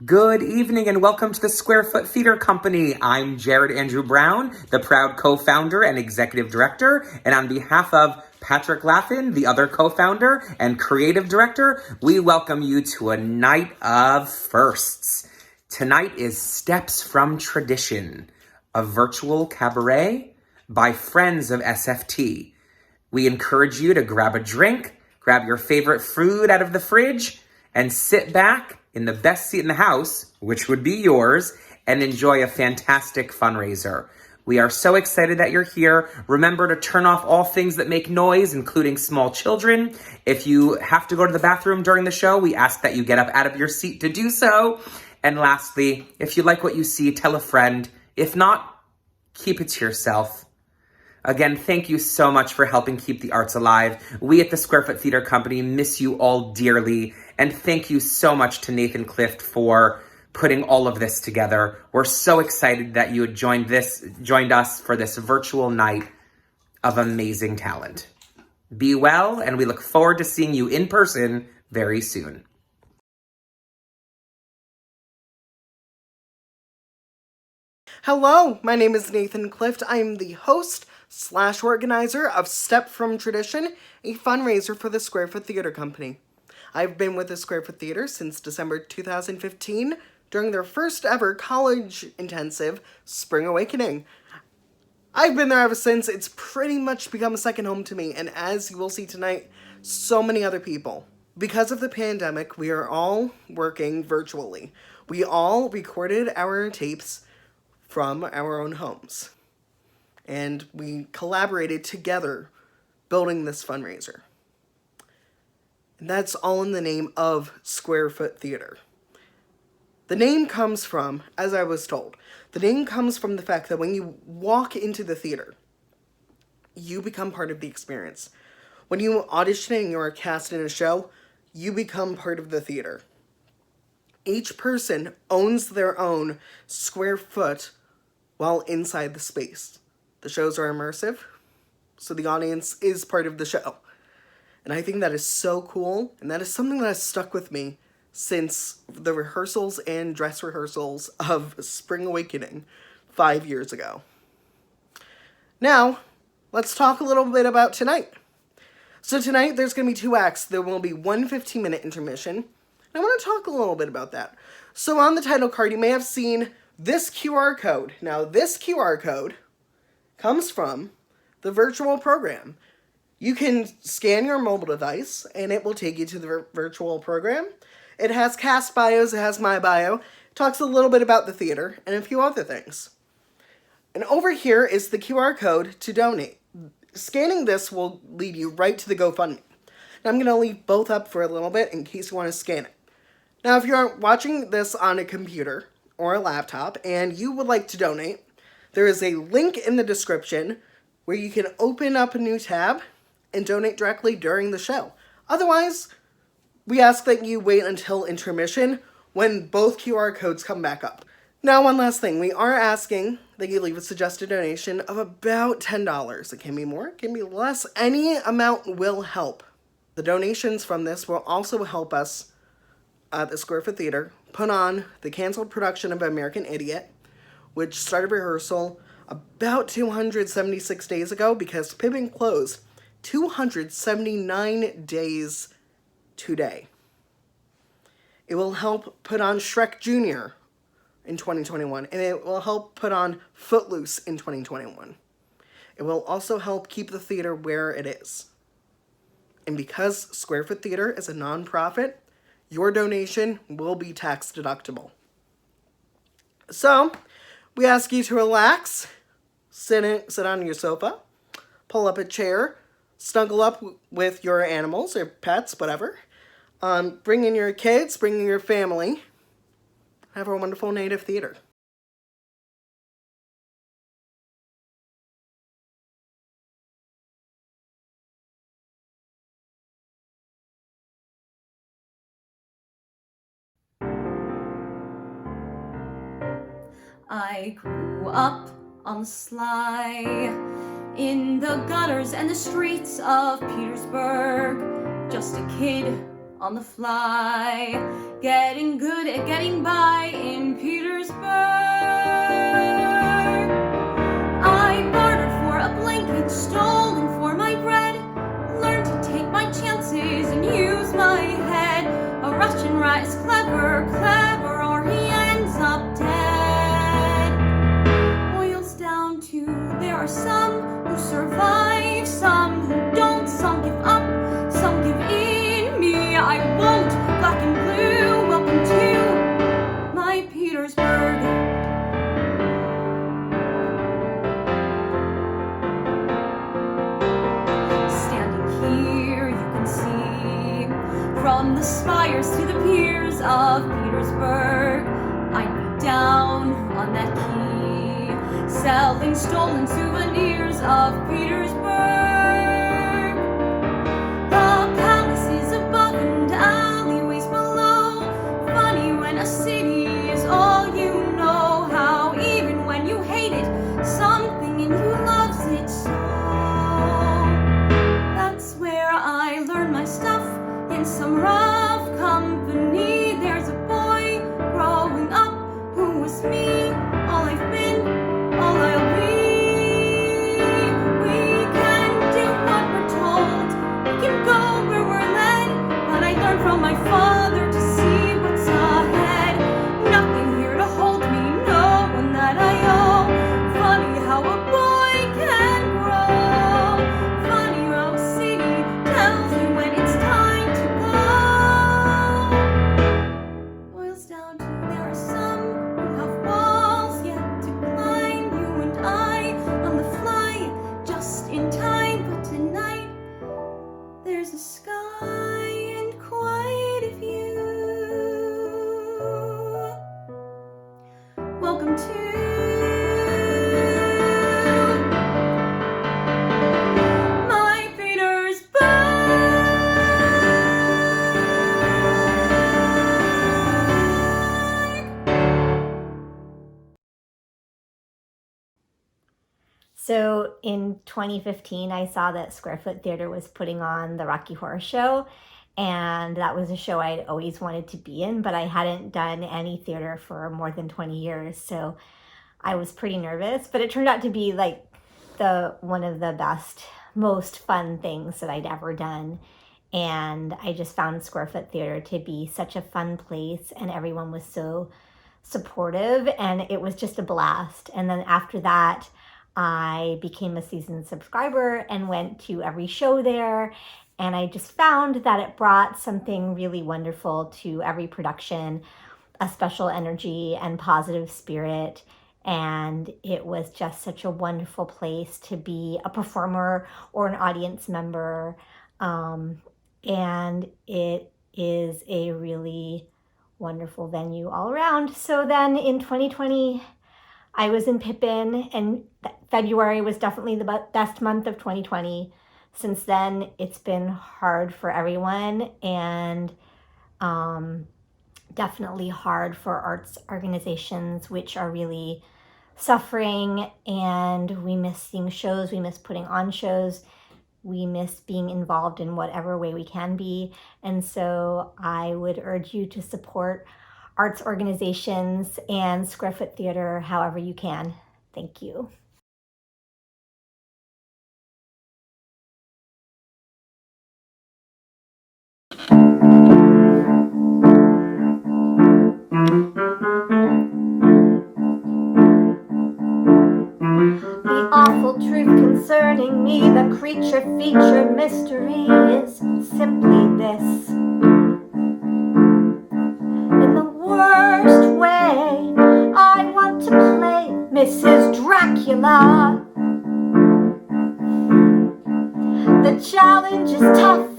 Good evening and welcome to the Square Foot Theater Company. I'm Jared Andrew Brown, the proud co-founder and executive director, and on behalf of Patrick Laffin, the other co-founder and creative director, we welcome you to a night of firsts. Tonight is Steps from Tradition, a virtual cabaret by friends of SFT. We encourage you to grab a drink, grab your favorite food out of the fridge, and sit back in the best seat in the house, which would be yours, and enjoy a fantastic fundraiser. We are so excited that you're here. Remember to turn off all things that make noise, including small children. If you have to go to the bathroom during the show, we ask that you get up out of your seat to do so. And lastly, if you like what you see, tell a friend. If not, keep it to yourself. Again, thank you so much for helping keep the arts alive. We at the Square Foot Theater Company miss you all dearly. And thank you so much to Nathan Clift for putting all of this together. We're so excited that you had joined us for this virtual night of amazing talent. Be well, and we look forward to seeing you in person very soon. Hello, my name is Nathan Clift. I am the host/organizer of Step from Tradition, a fundraiser for the Square Foot Theater Company. I've been with the Square Foot Theater since December 2015 during their first ever college intensive, Spring Awakening. I've been there ever since. It's pretty much become a second home to me, and as you will see tonight, so many other people. Because of the pandemic, we are all working virtually. We all recorded our tapes from our own homes, and we collaborated together building this fundraiser. And that's all in the name of Square Foot Theater. The name comes from, as I was told, the name comes from the fact that when you walk into the theater, you become part of the experience. When you audition and you're cast in a show, you become part of the theater. Each person owns their own square foot while inside the space. The shows are immersive, so the audience is part of the show. And I think that is so cool, and that is something that has stuck with me since the rehearsals and dress rehearsals of Spring Awakening 5 years ago. Now, let's talk a little bit about tonight. So tonight, there's going to be 2 acts. There will be one 15-minute intermission, and I want to talk a little bit about that. So on the title card, you may have seen this QR code. Now, this QR code comes from the virtual program. You can scan your mobile device, and it will take you to the virtual program. It has cast bios, it has my bio, it talks a little bit about the theater, and a few other things. And over here is the QR code to donate. Scanning this will lead you right to the GoFundMe. Now, I'm going to leave both up for a little bit in case you want to scan it. Now, if you're watching this on a computer or a laptop and you would like to donate, there is a link in the description where you can open up a new tab and donate directly during the show. Otherwise, we ask that you wait until intermission when both QR codes come back up. Now, one last thing. We are asking that you leave a suggested donation of about $10. It can be more, it can be less. Any amount will help. The donations from this will also help us at the Square Foot Theater put on the canceled production of American Idiot, which started rehearsal about 276 days ago because Pippin closed 279 days today. It will help put on Shrek Jr. in 2021, and it will help put on Footloose in 2021. It will also help keep the theater where it is. And because Square Foot Theater is a nonprofit, your donation will be tax deductible. So, we ask you to relax, sit on your sofa, pull up a chair, snuggle up with your animals or pets, whatever. Bring in your kids, bring in your family. Have a wonderful night of theater. I grew up on the sly, in the gutters and the streets of Petersburg, just a kid on the fly. getting good at getting by in Petersburg. I bartered for a blanket, stolen for my bread, learned to take my chances and use my head. A Russian rat is clever, clever, or he ends up dead. Boils down to there are some who survive, some who don't, some give up, some give in. Me, I won't. Black and blue, welcome to my Petersburg. Standing here, you can see from the spires to the piers of Petersburg. I'd be down on that quay, selling stolen souvenirs of Petersburg. The palaces above and alleyways below. Funny when a city is all you know, how even when you hate it, something in you loves it so. That's where I learned my stuff, in some rough company. There's a boy growing up who was me, all I've been, all I'll be. We can do what we're told, we can go where we're led, but I learned from my father to see what's ahead. Nothing here to hold me, no one that I owe. Funny how a boy can grow, funny how a city tells you when it's time to go. Boils down to there are some who have walls yet to climb. You and I on the fly, just in time. But tonight there's a sky and quite a view. Welcome to my Petersburg. So in 2015, I saw that Squarefoot Theater was putting on the Rocky Horror Show, and that was a show I'd always wanted to be in, but I hadn't done any theater for more than 20 years, so I was pretty nervous, but it turned out to be like one of the best, most fun things that I'd ever done. And I just found Squarefoot Theater to be such a fun place, and everyone was so supportive, and it was just a blast. And then after that, I became a seasoned subscriber and went to every show there. And I just found that it brought something really wonderful to every production, a special energy and positive spirit. And it was just such a wonderful place to be a performer or an audience member. And it is a really wonderful venue all around. So then in 2020, I was in Pippin, and February was definitely the best month of 2020. Since then, it's been hard for everyone, and definitely hard for arts organizations, which are really suffering. And we miss seeing shows, we miss putting on shows, we miss being involved in whatever way we can be. And so I would urge you to support arts organizations and Squarefoot Theater however you can. Thank you. The awful truth concerning me, the creature feature mystery is simply this. In the worst way, I want to play Mrs. Dracula. The challenge is tough,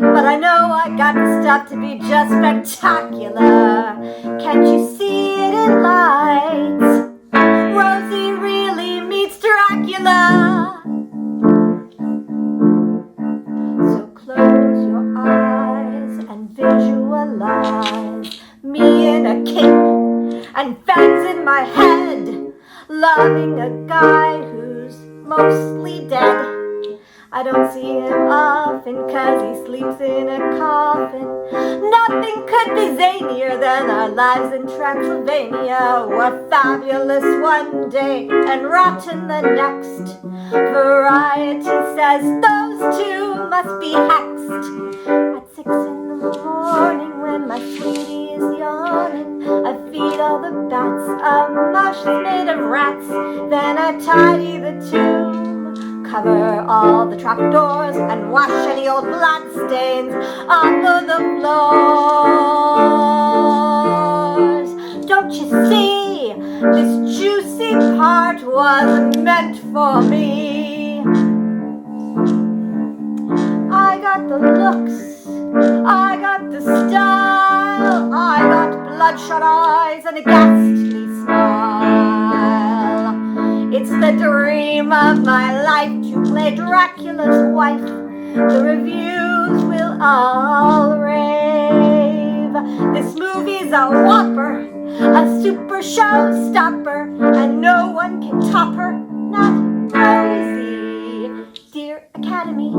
but I know I got the stuff to be just spectacular. Can't you see it in lights? Rosie really meets Dracula. So close your eyes and visualize me in a cape and fangs in my head, loving a guy who's mostly dead. I I don't see him often, 'cause he sleeps in a coffin. Nothing could be zanier than our lives in Transylvania. We're fabulous one day and rotten the next. Variety says those two must be hexed. At 6 in the morning, when my sweetie is yawning, I feed all the bats a mush made of rats. Then I tidy the tomb, cover all the trapdoors, and wash any old blood stains off of the floors. Don't you see, this juicy part was meant for me. I got the looks, I got the style, I got bloodshot eyes and a ghastly smile. It's the dream of my life to play Dracula's wife. The reviews will all rave. This movie's a whopper, a super showstopper, and no one can top her, not Rosie. Dear Academy,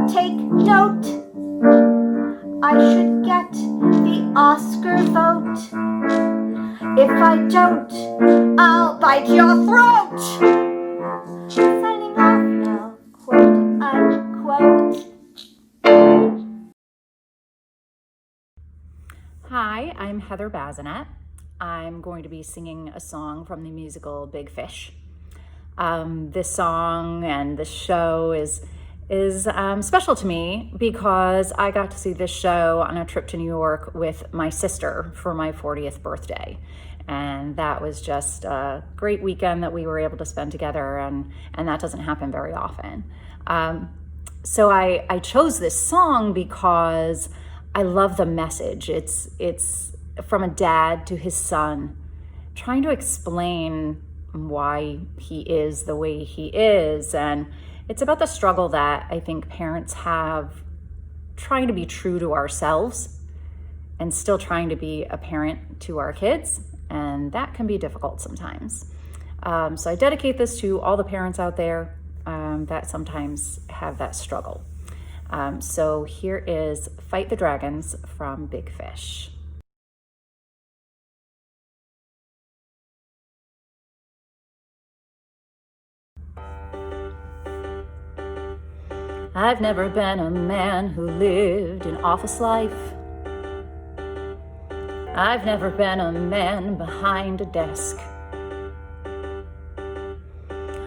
take note. I should get the Oscar vote. If I don't, I'll bite your throat. Signing off now, quote unquote. Hi, I'm Heather Bazinet. I'm going to be singing a song from the musical Big Fish. This song and this show is special to me because I got to see this show on a trip to New York with my sister for my 40th birthday. And that was just a great weekend that we were able to spend together, and that doesn't happen very often. So I chose this song because I love the message. It's from a dad to his son, trying to explain why he is the way he is. And it's about the struggle that I think parents have trying to be true to ourselves and still trying to be a parent to our kids. And that can be difficult sometimes. So I dedicate this to all the parents out there that sometimes have that struggle. So here is Fight the Dragons from Big Fish. I've never been a man who lived an office life. I've never been a man behind a desk.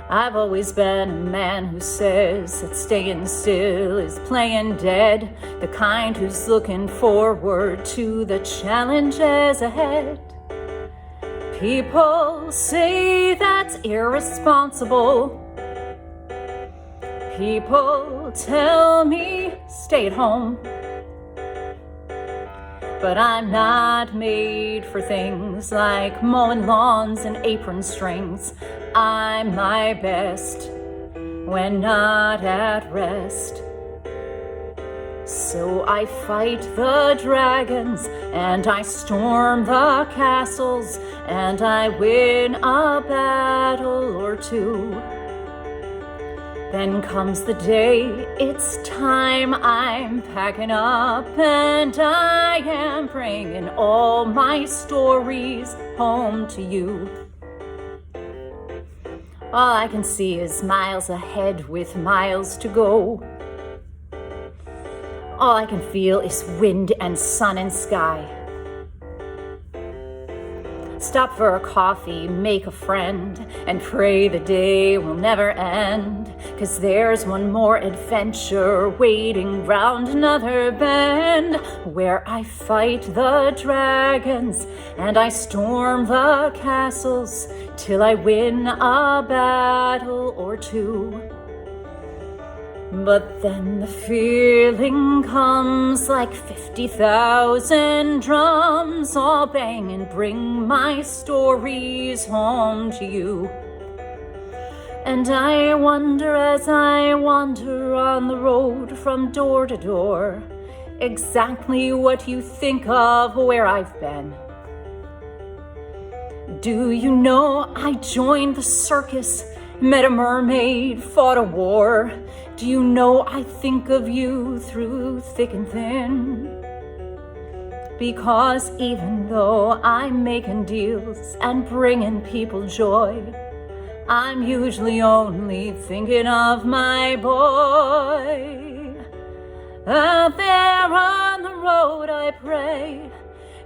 I've always been a man who says that staying still is playing dead, the kind who's looking forward to the challenges ahead. People say that's irresponsible. People tell me stay at home. But I'm not made for things like mowing lawns and apron strings. I'm my best when not at rest. So I fight the dragons and I storm the castles and I win a battle or two. Then comes the day, it's time, I'm packing up and I am bringing all my stories home to you. All I can see is miles ahead with miles to go. All I can feel is wind and sun and sky. Stop for a coffee, make a friend, and pray the day will never end. 'Cause there's one more adventure waiting round another bend, where I fight the dragons and I storm the castles till I win a battle or two. But then the feeling comes like 50,000 drums all bang and bring my stories home to you. And I wonder as I wander on the road from door to door, exactly what you think of where I've been. Do you know I joined the circus met a mermaid, fought a war. Do you know I think of you through thick and thin? Because even though I'm making deals and bringing people joy, I'm usually only thinking of my boy. Out there on the road, I pray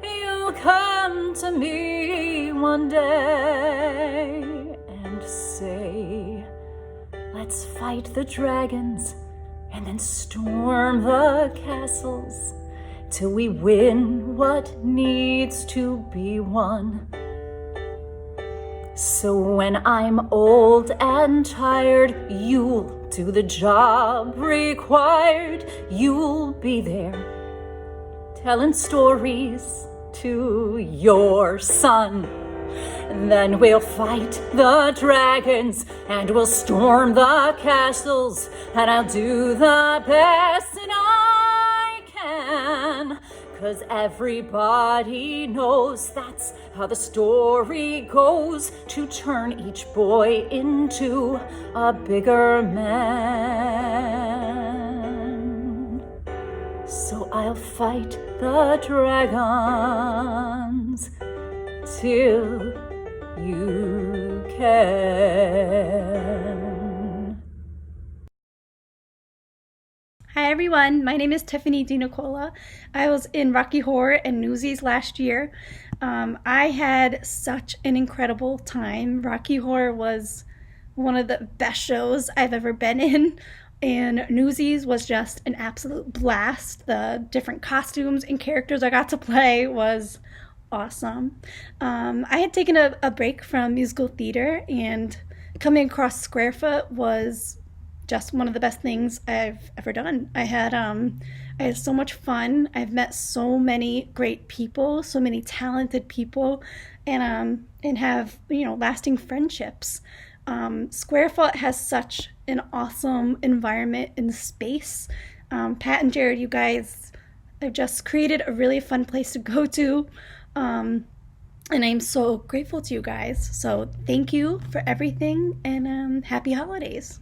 you'll come to me one day and say, let's fight the dragons and then storm the castles till we win what needs to be won. So when I'm old and tired, you'll do the job required. You'll be there telling stories to your son. And then we'll fight the dragons and we'll storm the castles, and I'll do the best that I can. 'Cause everybody knows that's how the story goes, to turn each boy into a bigger man. So I'll fight the dragons till you can. Hi everyone, my name is Tiffany DiNicola. I was in Rocky Horror and Newsies last year. I had such an incredible time. Rocky Horror was one of the best shows I've ever been in, and Newsies was just an absolute blast. The different costumes and characters I got to play was awesome. I had taken a break from musical theater, and coming across Squarefoot was just one of the best things I've ever done. I had so much fun. I've met so many great people, so many talented people, and have, lasting friendships. Squarefoot has such an awesome environment and space. Pat and Jared, you guys have just created a really fun place to go to. And I'm so grateful to you guys. So thank you for everything, and happy holidays.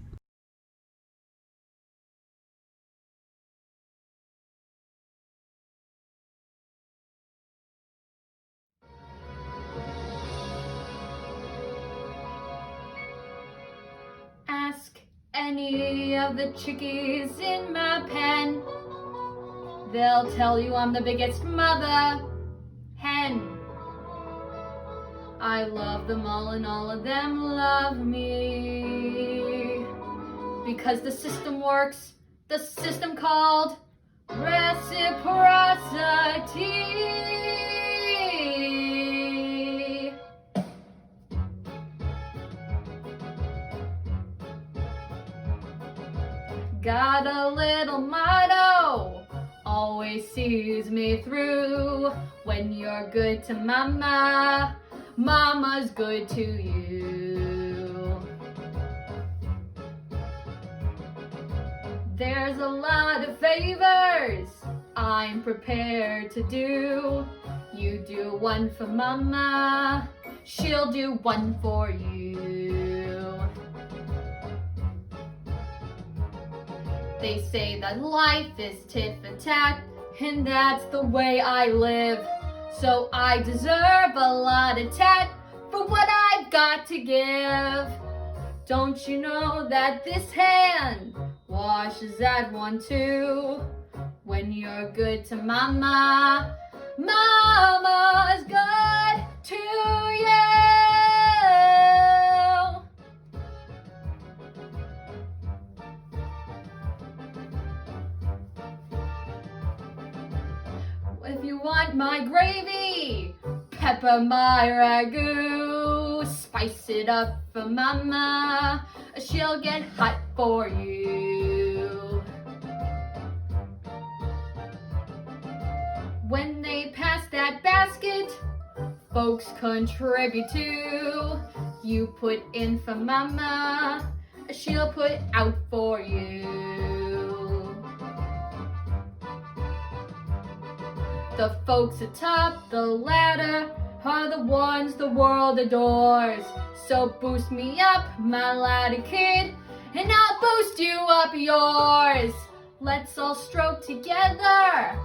Ask any of the chickies in my pen. They'll tell you I'm the biggest mother hen. I love them all and all of them love me. Because the system works, the system called reciprocity. Got a little motto, always sees me through. When you're good to mama, mama's good to you. There's a lot of favors I'm prepared to do. You do one for mama, she'll do one for you. They say that life is tit for tat, and that's the way I live. So I deserve a lot of tat for what I've got to give. Don't you know that this hand washes that one too? When you're good to mama, mama's good to you. If you want my gravy, pepper my ragu, spice it up for mama, she'll get hot for you. When they pass that basket, folks contribute too. You put in for mama, she'll put out for you. The folks atop the ladder are the ones the world adores. So boost me up, my laddie kid, and I'll boost you up yours. Let's all stroke together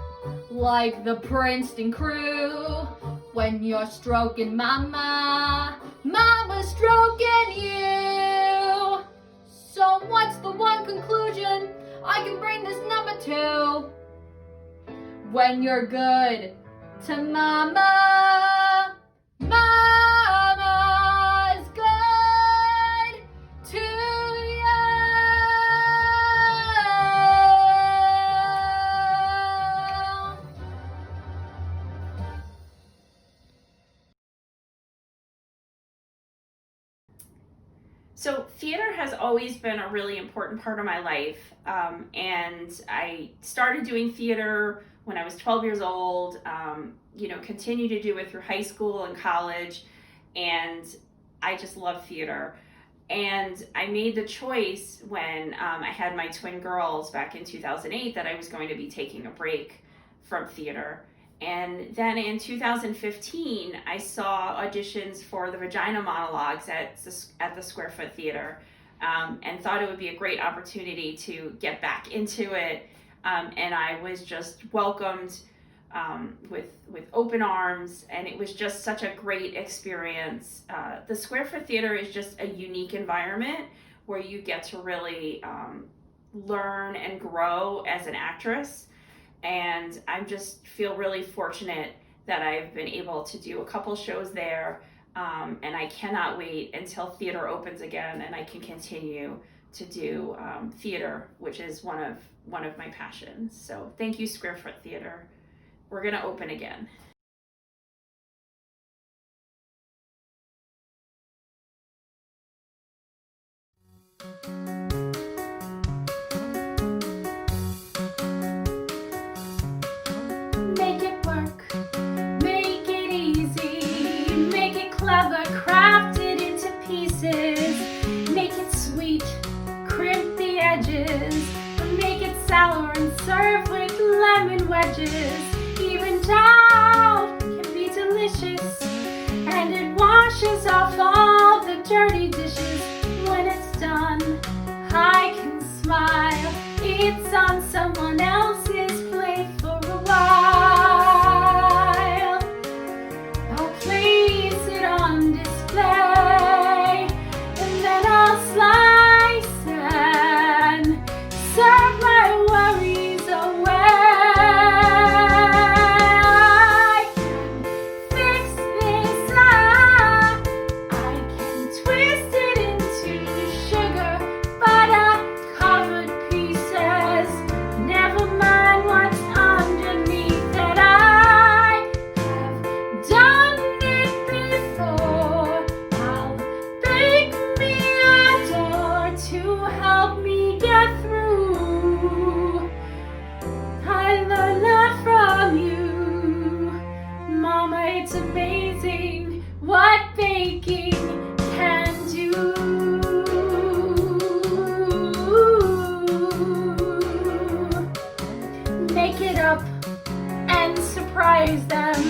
like the Princeton crew. When you're stroking mama, mama's stroking you. So what's the one conclusion I can bring this number to? When you're good to mama, mama's good to you. So theater has always been a really important part of my life, and I started doing theater when I was 12 years old, continued to do it through high school and college, and I just love theater. And I made the choice when I had my twin girls back in 2008 that I was going to be taking a break from theater. And then in 2015, I saw auditions for the Vagina Monologues at the Square Foot Theater, and thought it would be a great opportunity to get back into it. And I was just welcomed with open arms, and it was just such a great experience. The Square Foot Theater is just a unique environment where you get to really learn and grow as an actress. And I just feel really fortunate that I've been able to do a couple shows there, and I cannot wait until theater opens again and I can continue to do theater, which is one of my passions. So thank you, Square Foot Theater. We're gonna open again. Make it work, make it easy, make it clever, craft it into pieces, make it sweet, crimp the edges, make it sour and serve with lemon wedges. Even doubt can be delicious, and it washes off all the dirty dishes. When it's done, I can smile, it's on someone else's plate for a while. I'll place it on display, and then I'll slice and serve my worries away. I can fix this up, I can twist it into sugar, butter covered pieces. Never mind what's underneath that. I have done it before. I'll bake me a door to help me get through. I learned that from you, Mama. It's amazing what baking can do. Make it up and surprise them.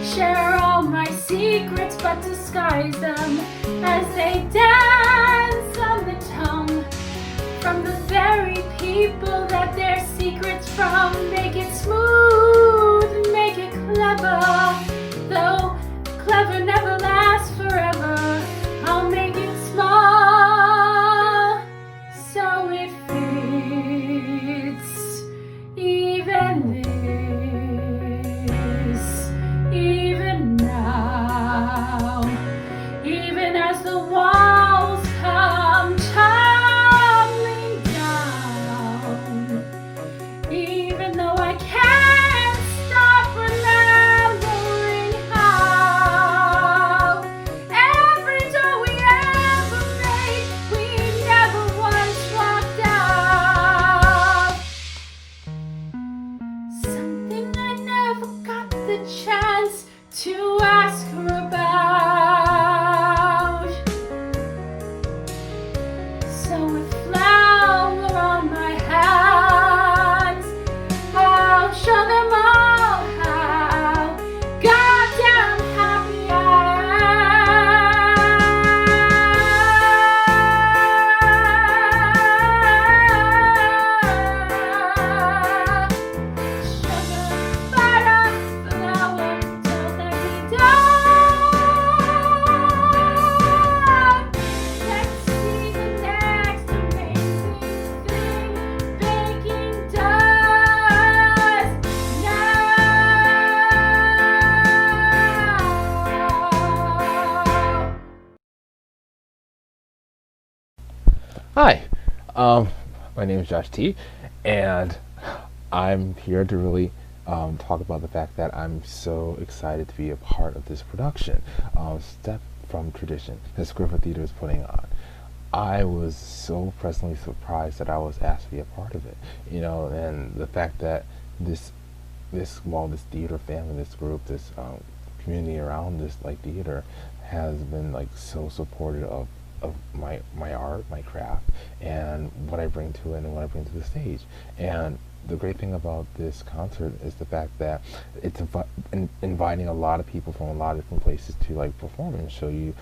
Share all my secrets but disguise them as they dance on the tongue from the very people that their secrets from. Make it smooth, make it clever, though clever never lasts forever. I'll make it small so it fits. Even this, even now, even as the walls come tumbling down, even though I can't stop remembering how Hi, my name is Josh T, and I'm here to really talk about the fact that I'm so excited to be a part of this production, Step from Tradition, that Square Theater is putting on. I was so pleasantly surprised that I was asked to be a part of it, and the fact that this theater family, this group, this community around this theater has been so supportive of my art, my craft, and what I bring to it and what I bring to the stage. And the great thing about this concert is the fact that it's inviting a lot of people from a lot of different places to perform and show you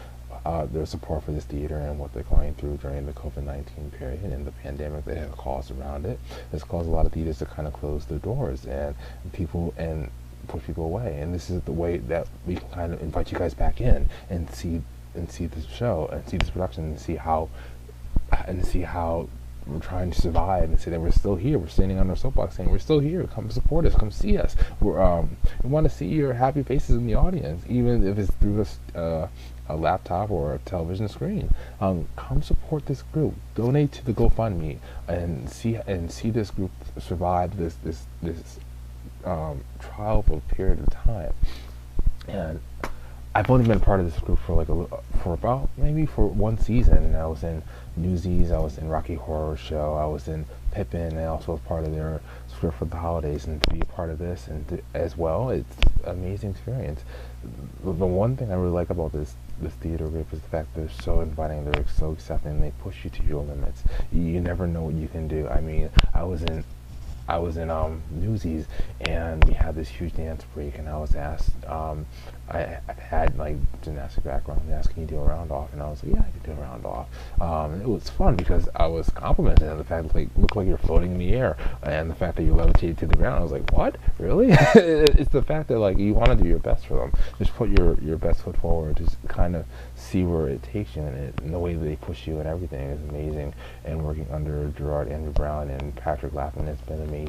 their support for this theater and what they're going through during the COVID-19 period and the pandemic that has caused around it. It's caused a lot of theaters to kind of close their doors and push people away. And this is the way that we can kind of invite you guys back in and see this show and see this production and see how we're trying to survive and say that we're still here. We're standing on our soapbox saying we're still here. Come support us. Come see us. We want to see your happy faces in the audience, even if it's through a laptop or a television screen. Come support this group. Donate to the GoFundMe and see this group survive this trial for a period of time. And I've only been a part of this group for about one season, and I was in Newsies, I was in Rocky Horror Show, I was in Pippin, and I also was part of their script for the holidays, and to be a part of this as well, it's an amazing experience. The one thing I really like about this theater group is the fact that they're so inviting, they're so accepting, they push you to your limits. You never know what you can do. I mean, I was in Newsies, and we had this huge dance break, and I was asked, I had gymnastic background, they asked, can you do a round off? And I was like, yeah, I can do a round off. It was fun because I was complimented on the fact that looked like you're floating in the air, and the fact that you levitated to the ground. I was like, what? Really? It's the fact that you want to do your best for them. Just put your best foot forward, just kind of see where it takes you, and the way that they push you and everything is amazing. And working under Gerard Andrew Brown and Patrick Laffin, it's been amazing.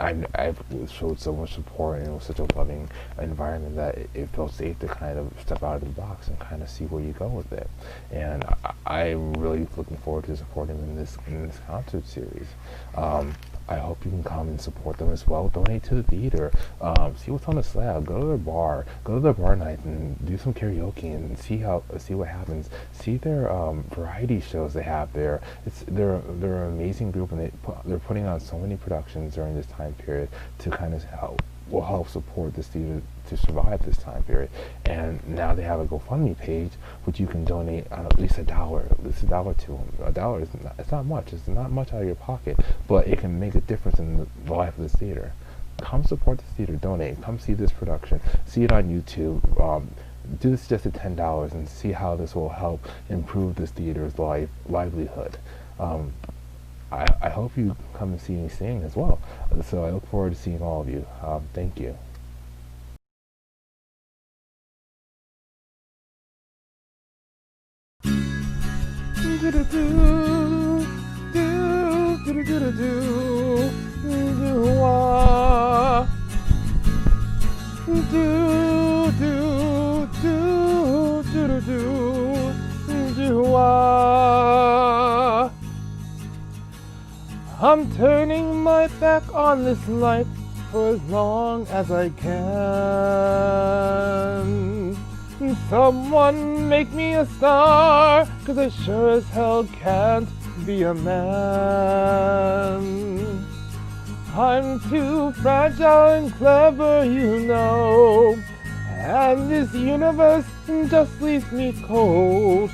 I've showed so much support, and it was such a loving environment that it felt safe to kind of step out of the box and kind of see where you go with it. And I'm really looking forward to supporting them in this concert series. I hope you can come and support them as well. Donate to the theater. See what's on the slab. Go to their bar. Go to their bar night and do some karaoke and see what happens. See their variety shows they have there. They're an amazing group, and they're putting on so many productions during this time period to kind of help support this theater to survive this time period. And now they have a GoFundMe page which you can donate at least $1. At least $1 to them. $1 is not much. It's not much out of your pocket, but it can make a difference in the life of this theater. Come support this theater. Donate. Come see this production. See it on YouTube. Do this just at $10 and see how this will help improve this theater's livelihood. I hope you come and see me sing as well. So I look forward to seeing all of you. Thank you. I'm turning my back on this life for as long as I can. Someone make me a star, 'cause I sure as hell can't be a man. I'm too fragile and clever, and this universe just leaves me cold.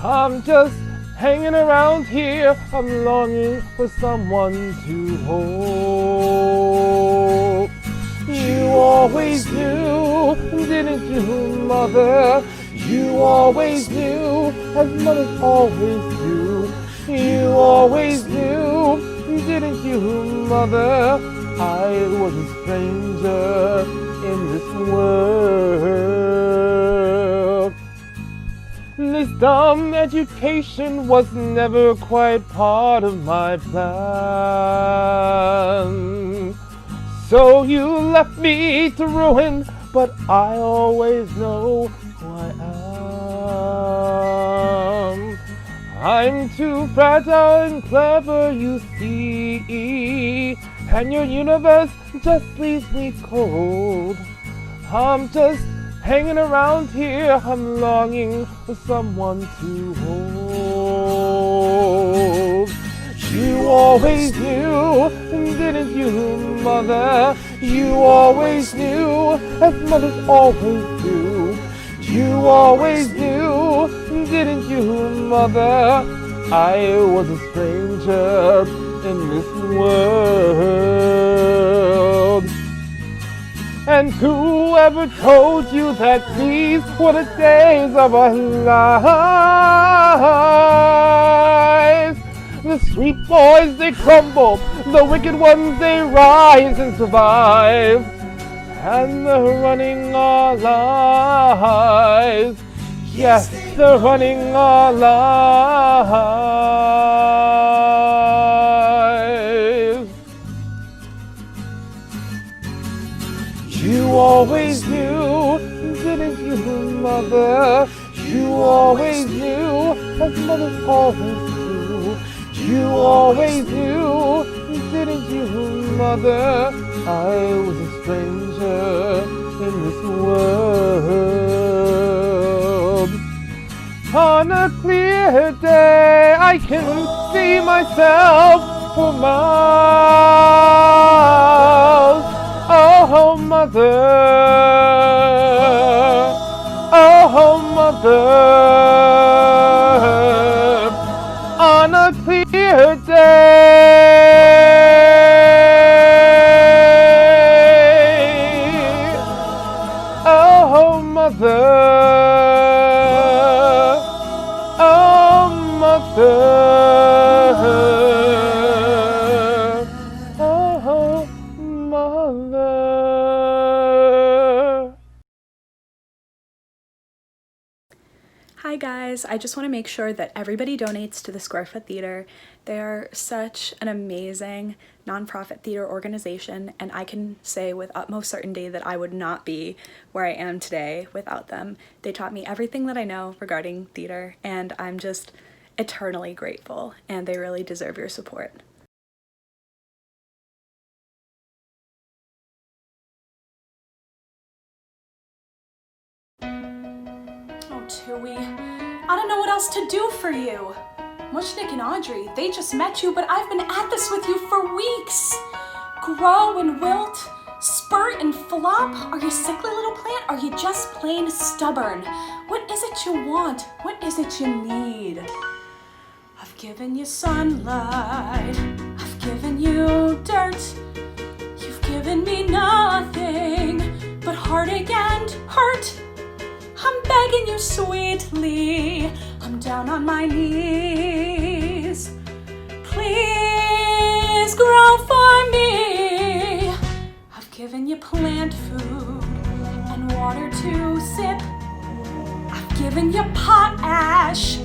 I'm just hanging around here, I'm longing for someone to hold. You always knew, didn't you, mother? You always knew, as mothers always do. You always knew, didn't you, mother? I was a stranger in this world. This dumb education was never quite part of my plan. So you left me to ruin, but I always know who I am. I'm too fragile and clever, you see, and your universe just leaves me cold. I'm just hanging around here, I'm longing for someone to hold. You always knew, didn't you, mother? You always knew, as mothers always do. You always knew, didn't you, mother? I was a stranger in this world. And whoever told you that these were the days of our lives? The sweet boys, they crumble, the wicked ones, they rise and survive. And they're running our lives. Yes, they're running our lives. You always knew, didn't you, mother? You always knew, as mothers always do. You always knew, didn't you, mother? I was a stranger in this world. On a clear day, I can see myself for miles. Oh, mother. Oh, mother. On a clear day. Oh, mother. Oh, mother. Oh, mother. Hi guys, I just want to make sure that everybody donates to the Square Foot Theater. They are such an amazing nonprofit theater organization, and I can say with utmost certainty that I would not be where I am today without them. They taught me everything that I know regarding theater, and I'm just eternally grateful, and they really deserve your support. Oh, Tui, I don't know what else to do for you. Mushnik and Audrey, they just met you, but I've been at this with you for weeks. Grow and wilt, spurt and flop. Are you a sickly little plant? Are you just plain stubborn? What is it you want? What is it you need? I've given you sunlight. I've given you dirt. You've given me nothing but heartache and hurt. I'm begging you sweetly, I'm down on my knees. Please grow for me. I've given you plant food and water to sip. I've given you potash,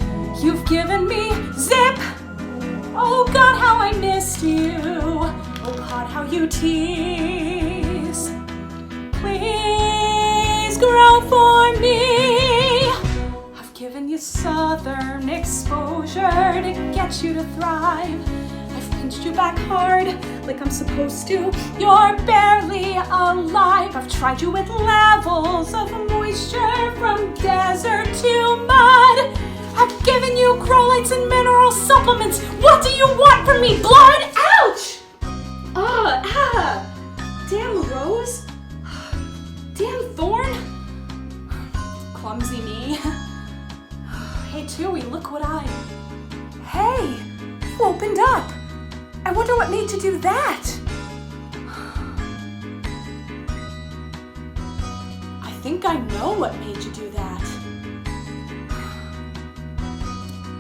you've given me zip. Oh God, how I missed you. Oh God, how you tease. Please grow for me. I've given you southern exposure to get you to thrive. I've pinched you back hard like I'm supposed to. You're barely alive. I've tried you with levels of moisture from desert to mud. I've given you growlites and mineral supplements. What do you want from me? Blood? Ouch! Damn rose. Damn thorn. Clumsy me. Hey Tui, look what Hey, you opened up. I wonder what made you do that. I think I know what made you do that.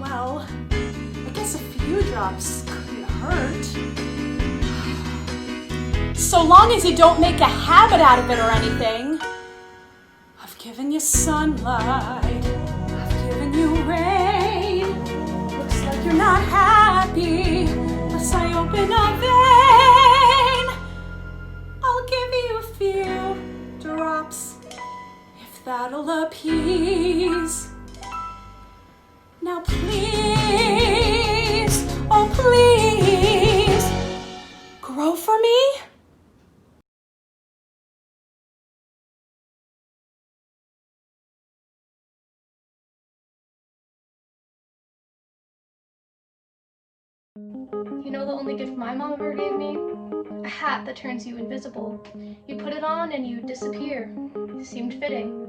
Well, I guess a few drops couldn't hurt. So long as you don't make a habit out of it or anything. I've given you sunlight. I've given you rain. Looks like you're not happy unless I open a vein. I'll give you a few drops if that'll appease. Now please do for me? You know the only gift my mom ever gave me? A hat that turns you invisible. You put it on and you disappear. It seemed fitting.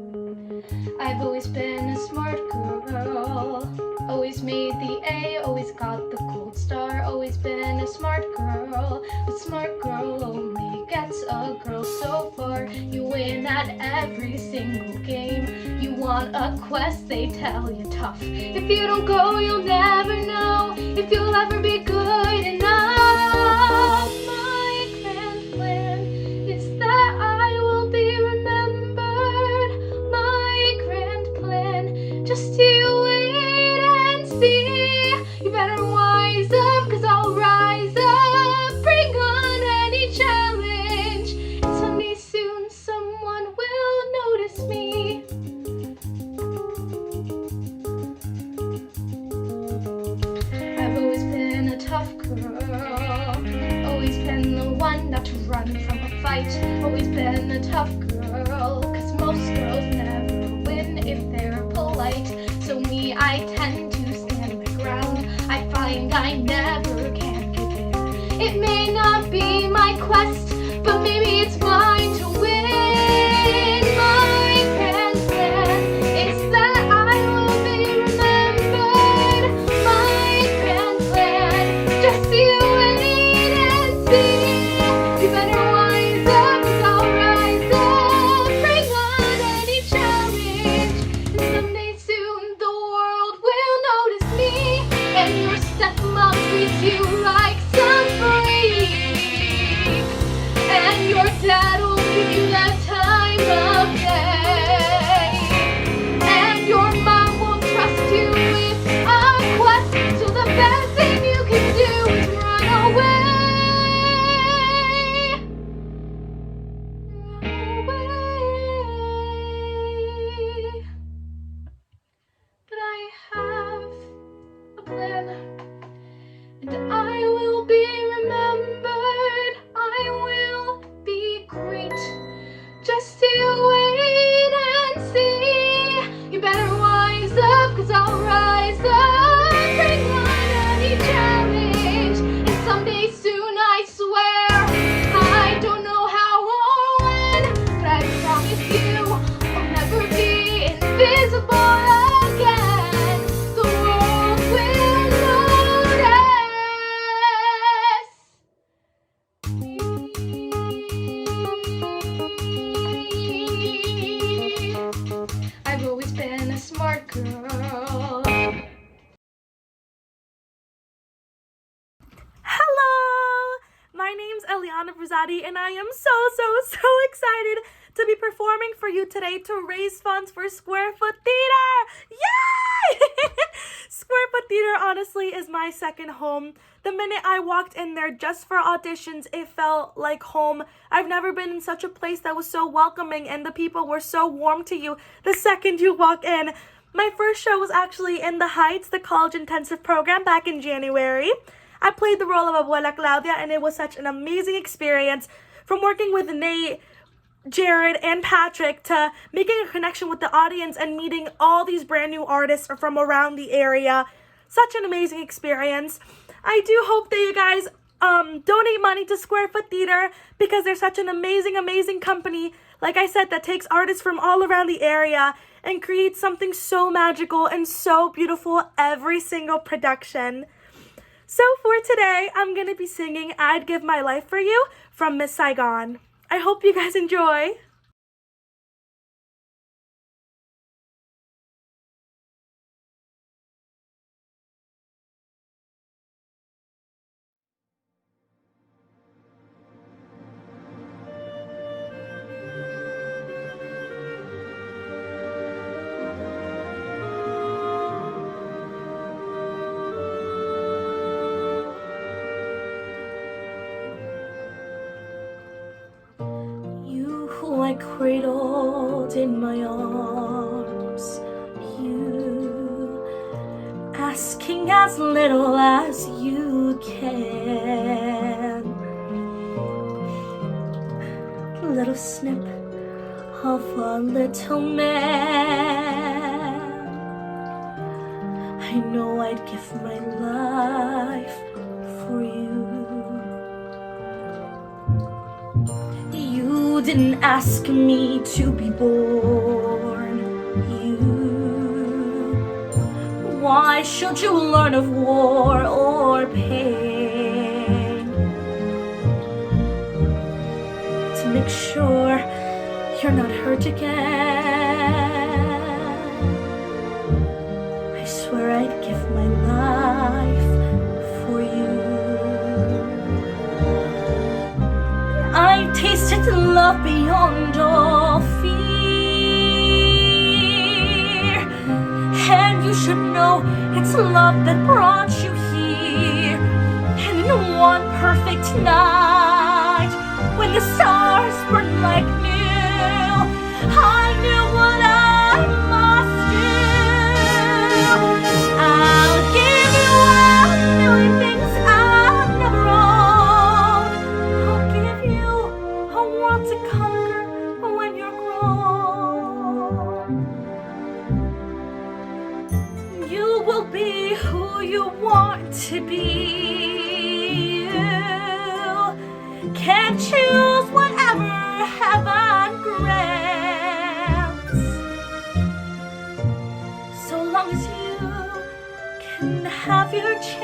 I've always been a smart girl. Always made the A, always got the gold star. Always been a smart girl. But smart girl only gets a girl so far. You win at every single game. You want a quest, they tell you tough. If you don't go, you'll never know if you'll ever be good enough. My grand plan is that I will be remembered. My grand plan, just you wait and see. You better wise up, 'cause I'll rise up. Bring on any challenge, and someday soon someone will notice me. I've always been a tough girl, always been the one not to run from a fight. Always been a tough girl, 'cause most girls never win if they're polite. So me, I tend to stand my ground. I find I never can give in. It may not be my quest, but maybe it's mine to win. My grand plan is that I will be remembered. My grand plan, just you wait and see. You better wise up, 'cause I'll rise up. Bring on any challenge, and someday soon the world will notice me. And your stepmom treats you like some freak, and your dad will give you the time of day, and your mom will trust you with a quest. So the best thing you can do is run away. Run away. But I have a plan, and I will be remembered. I will be great. Just you wait and see. You better wise up, 'cause I'll rise up. Bring on any challenge, and someday soon I swear. I don't know how or when, but I promise you I'll never be invisible again. The world will notice me. I've always been a smart girl. Hello! My name's Eliana Brzati, and I am so excited to be performing for you today to raise funds for Square Foot Theater! Yay! Square Foot Theater honestly is my second home. The minute I walked in there just for auditions, it felt like home. I've never been in such a place that was so welcoming, and the people were so warm to you the second you walk in. My first show was actually in The Heights, the college intensive program, back in January. I played the role of Abuela Claudia, and it was such an amazing experience. From working with Nate, Jared, and Patrick to making a connection with the audience and meeting all these brand new artists from around the area. Such an amazing experience. I do hope that you guys donate money to Square Foot Theater, because they're such an amazing company, like I said, that takes artists from all around the area and creates something so magical and so beautiful every single production. So for today, I'm going to be singing I'd Give My Life For You from Miss Saigon. I hope you guys enjoy. I cradled in my arms, you asking as little as you can. snip of a little man. I know I'd give my life for you. You didn't ask me to be born. Why should you learn of war or pain? To make sure you're not hurt again. I swear I'd give my life for you. I tasted love beyond all fear. And you should know it's love that brought you here. And in one perfect night, when the stars burned like new, I knew what I must do. I'll give you a million things I've never owned. I'll give you a world to conquer when you're grown. You will be who you want to be. You can choose whatever heaven grants, so long as you can have your chance.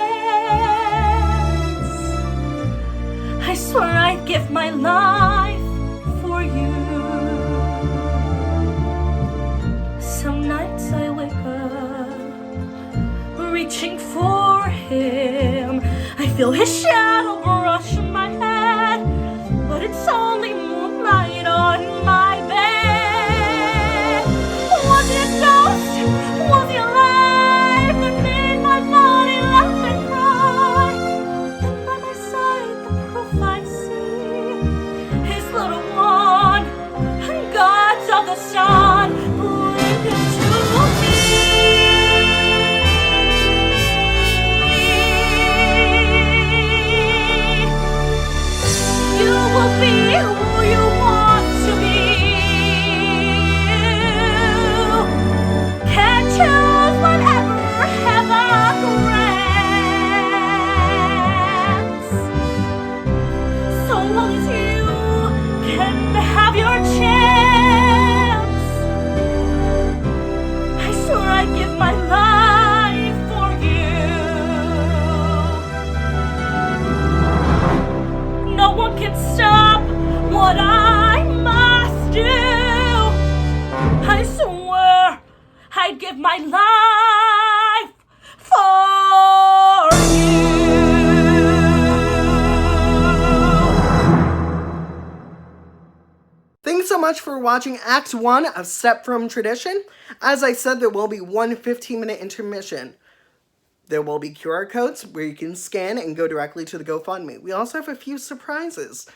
I swear I'd give my life for you. Some nights I wake up reaching for him. I feel his shadow brush my head, but it's only moonlight on my bed. Was he a ghost? Was he alive that made my body laugh and cry? And by my side the proof I see, his little one, gods of the sun, bring him to me. You will be who you want to be. You can choose whatever heaven grants, so long as you can have your chance. I swear I'd give my life for you. No one can stop what I must do. I swear I'd give my life for you. Thanks so much for watching Act 1 of Step from Tradition. As I said, there will be one 15-minute intermission. There will be QR codes where you can scan and go directly to the GoFundMe. We also have a few surprises.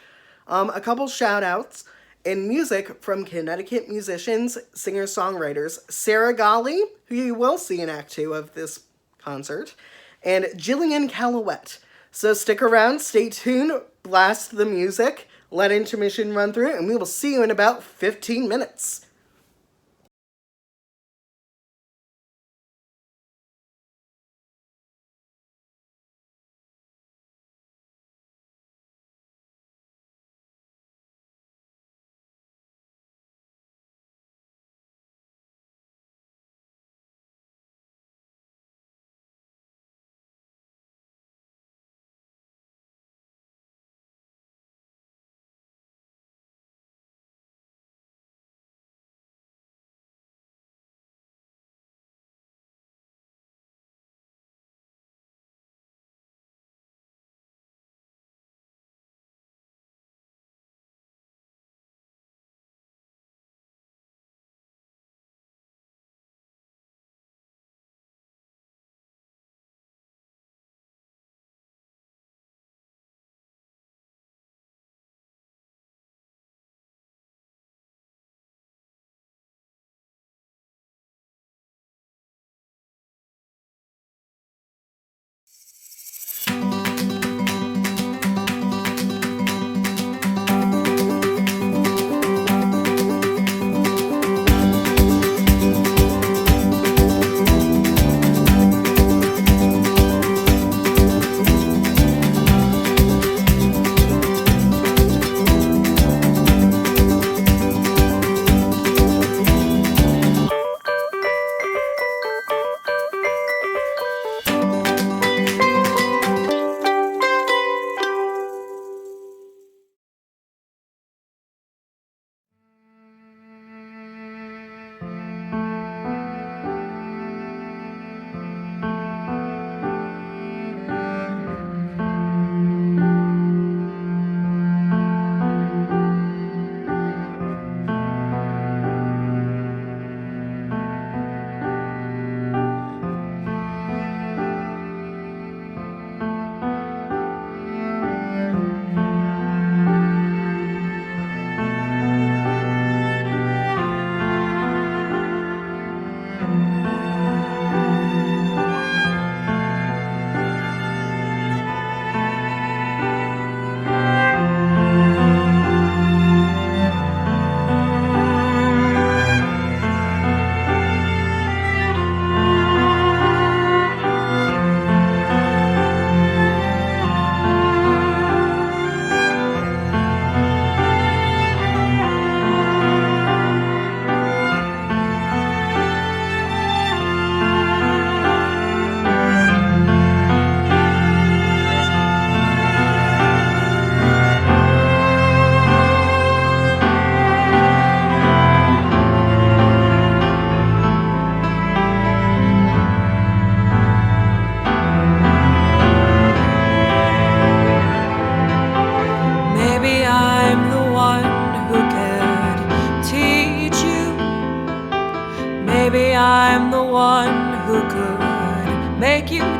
A couple shout-outs in music from Connecticut musicians, singer-songwriters Sarah Golly, who you will see in Act 2 of this concert, and Jillian Calouette. So stick around, stay tuned, blast the music, let intermission run through, and we will see you in about 15 minutes.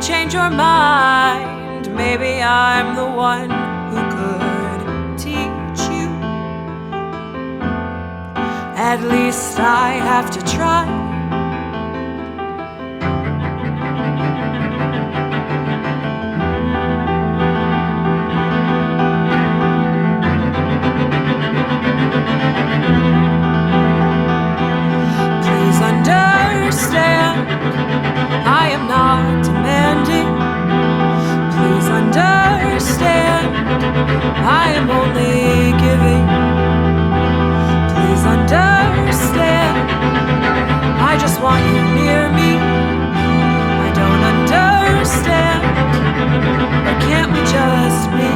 change your mind. Maybe I'm the one who could teach you. At least I have to try. Please understand, I am not demanding. Please understand, I am only giving. Please understand, I just want you near me. I don't understand, but can't we just be?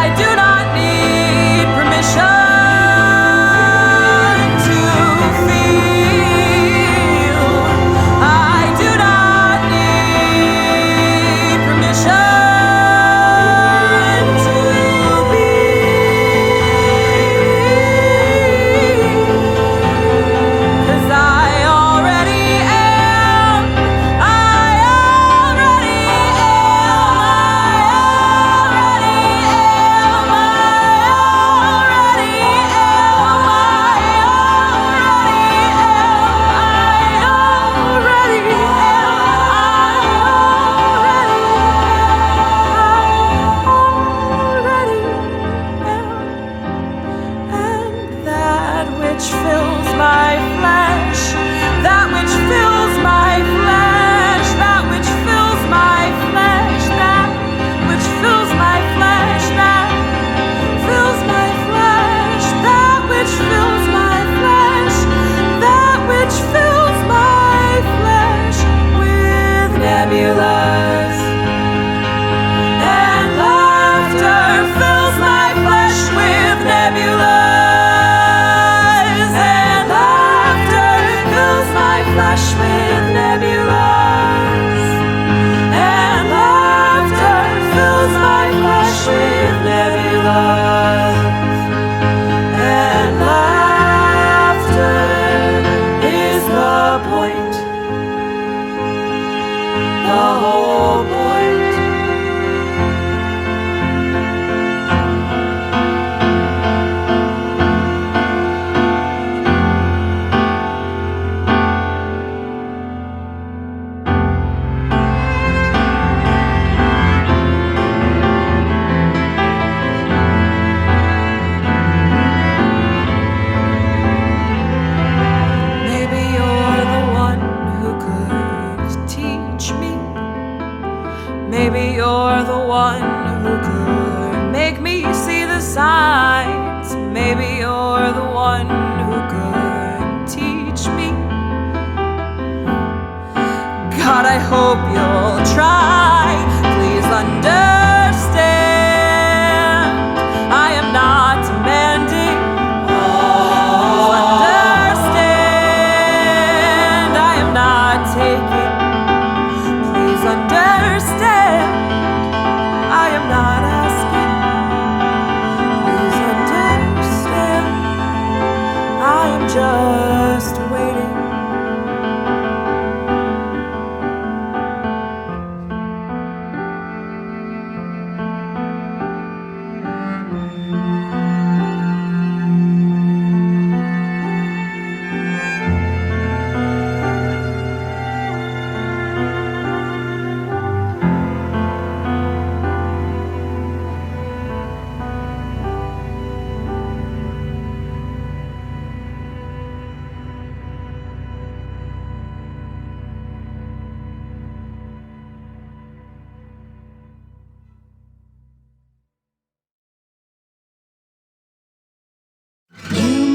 I do not need permission to feel. I do not need permission to be. 'Cause I already am. I already am. Fills my flesh, that which fills my flesh, that which fills my flesh, that which fills my flesh, that fills my flesh, that which fills my flesh, that which fills my flesh with nebulas and laughter fills my flesh with nebulas. Flesh with nebulas, and laughter fills my flesh with nebulas, and laughter is the point, the whole point. Maybe you're the one who could make me see the signs. Maybe you're the one who could teach me. God, I hope you'll try. Please understand, I am not demanding. Please understand, I am not taking. Please understand, I am not asking. Please understand, I am just waiting.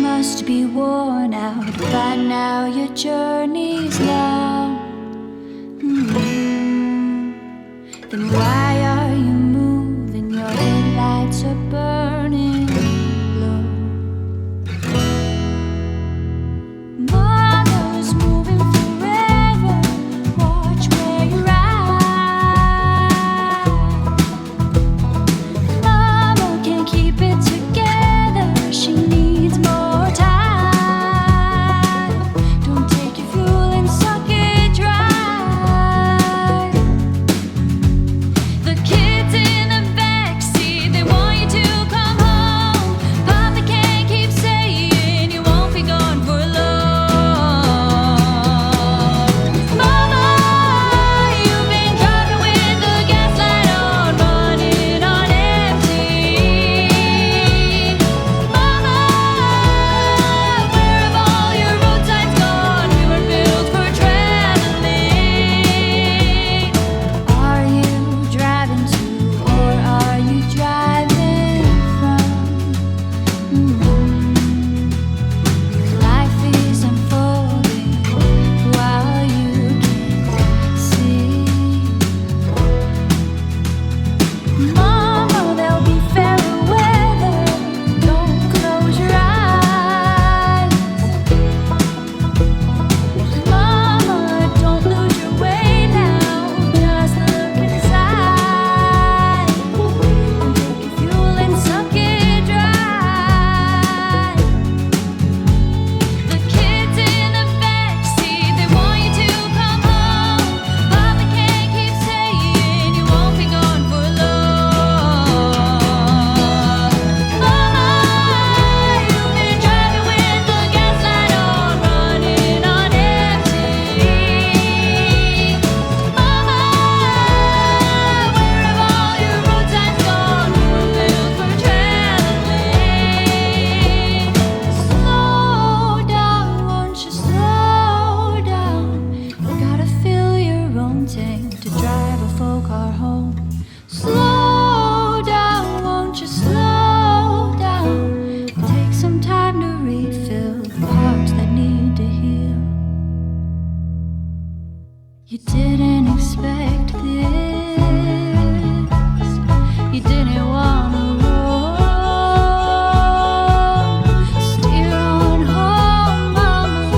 Must be worn out by now, your journey's long. Then why are you moving? Your headlights are burning low. Mother's moving forever, watch where you're at. Mama can't keep it together, she needs more time. You didn't expect this. You didn't wanna roll. Steer on home, mama.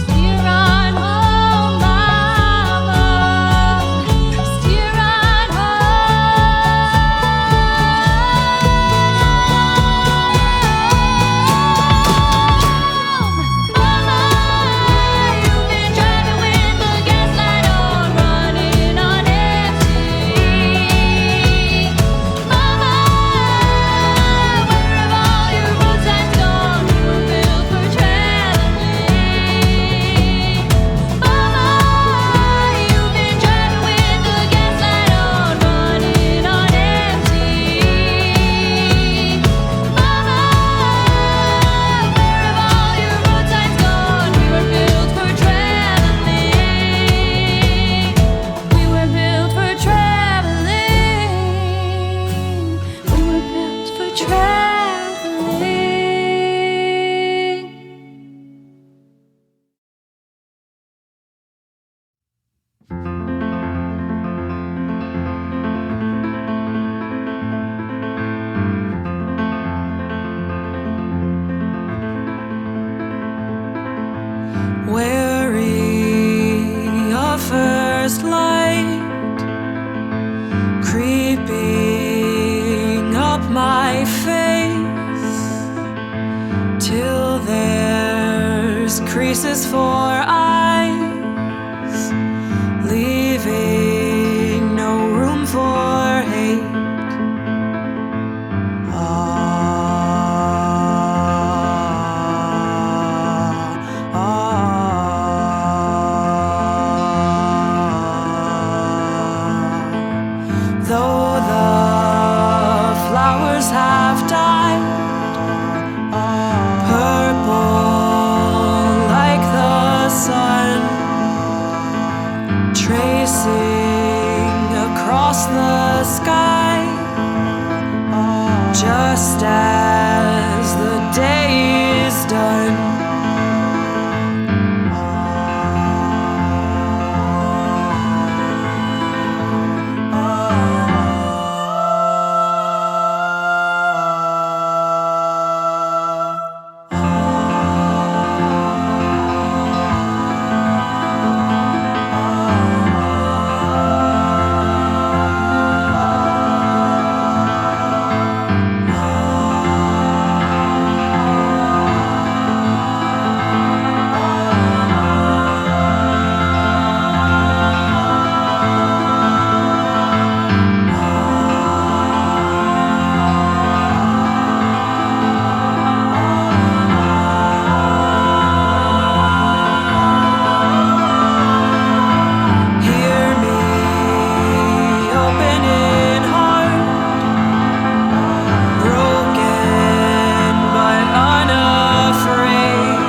Steer on home, mama. Steer on home. Mama, you've been driving with the gas light on, running on empty. Mama, where have all your road signs gone? We were built for traveling. Mama, you've been driving with the gas light on, running on empty. Mama, where have all your road signs gone? We were built for traveling. We were built for traveling. We were built for traveling. Wary of first light creeping up my face till there's creases for eyes, leaving no room for hate. Though the flowers have died purple like the sun, tracing across the sky, just as the day is done. Hear me, open in heart, broken but unafraid,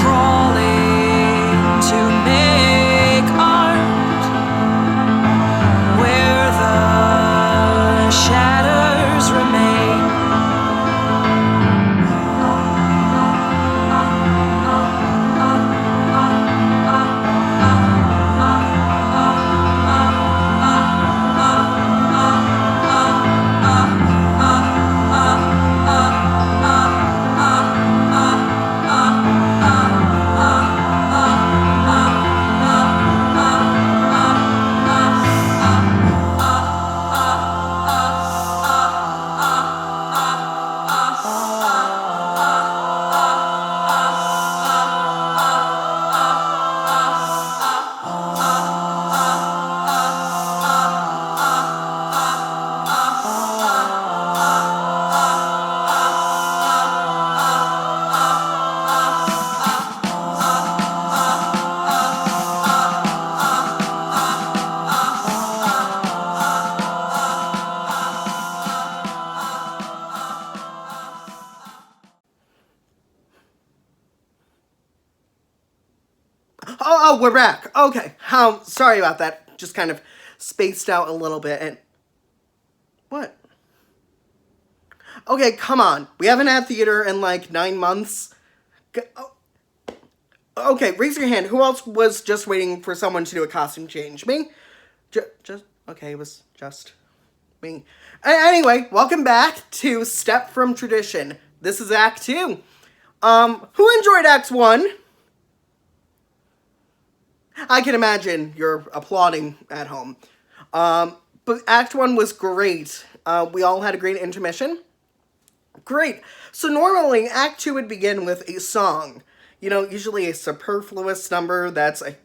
crawling to make art where the shadows remain. Oh, we're back. Okay. Sorry about that. Just kind of spaced out a little bit and... What? Okay, come on. We haven't had theater in like 9 months. Okay, raise your hand. Who else was just waiting for someone to do a costume change? Me? Okay, it was just me. Anyway, welcome back to Step from Tradition. This is Act 2. Who enjoyed Act 1? I can imagine you're applauding at home. But Act 1 was great. We all had a great intermission. Great. So normally, Act 2 would begin with a song. Usually a superfluous number that's a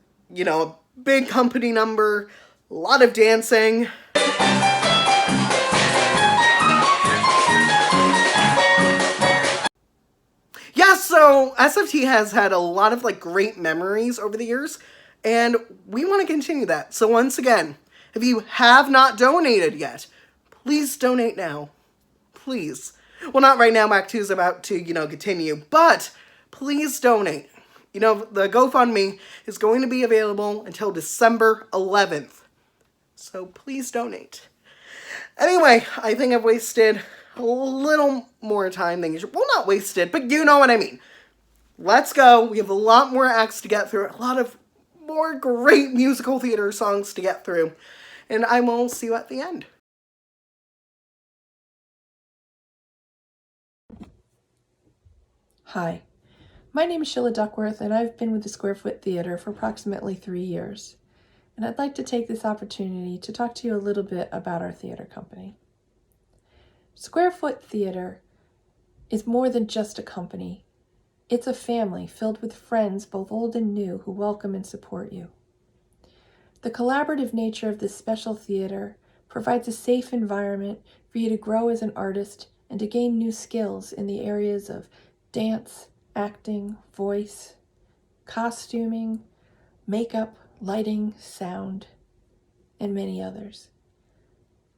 big company number, a lot of dancing. Yeah, so SFT has had a lot of great memories over the years, and we want to continue that. So once again, if you have not donated yet, please donate now. Please. Well, not right now. Act 2 is about to, continue, but please donate. The GoFundMe is going to be available until December 11th. So please donate. Anyway, I think I've wasted a little more time than usual. Well, not wasted, but you know what I mean. Let's go. We have a lot more acts to get through, a lot of more great musical theater songs to get through. And I will see you at the end. Hi, my name is Sheila Duckworth, and I've been with the Square Foot Theater for approximately 3 years. And I'd like to take this opportunity to talk to you a little bit about our theater company. Square Foot Theater is more than just a company. It's a family filled with friends, both old and new, who welcome and support you. The collaborative nature of this special theater provides a safe environment for you to grow as an artist and to gain new skills in the areas of dance, acting, voice, costuming, makeup, lighting, sound, and many others.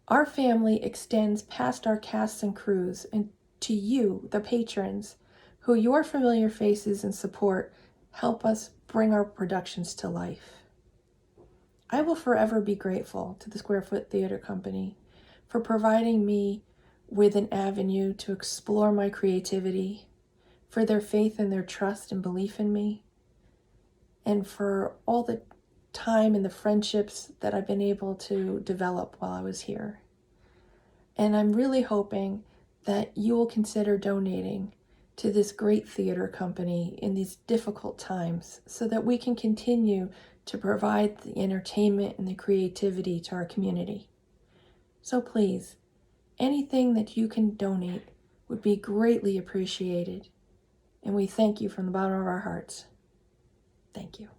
Our family extends past our casts and crews and to you, the patrons, who your familiar faces and support help us bring our productions to life. I will forever be grateful to the Square Foot Theater Company for providing me with an avenue to explore my creativity, for their faith and their trust and belief in me, and for all the time and the friendships that I've been able to develop while I was here. And I'm really hoping that you will consider donating to this great theater company in these difficult times so that we can continue to provide the entertainment and the creativity to our community. So please, anything that you can donate would be greatly appreciated. And we thank you from the bottom of our hearts. Thank you.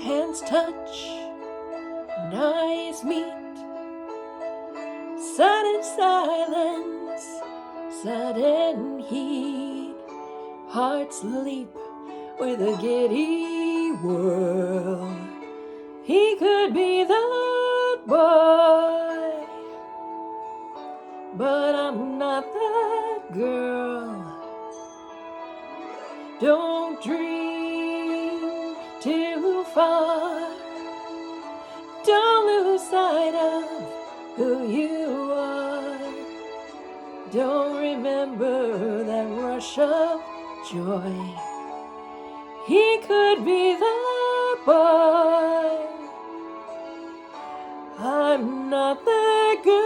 Hands touch, and eyes meet. Sudden silence, sudden heat. Hearts leap with a giddy whirl. He could be the boy, but I'm not that girl. Don't dream too far. Don't lose sight of who you are. Don't remember that rush of joy. He could be the boy. I'm not that girl.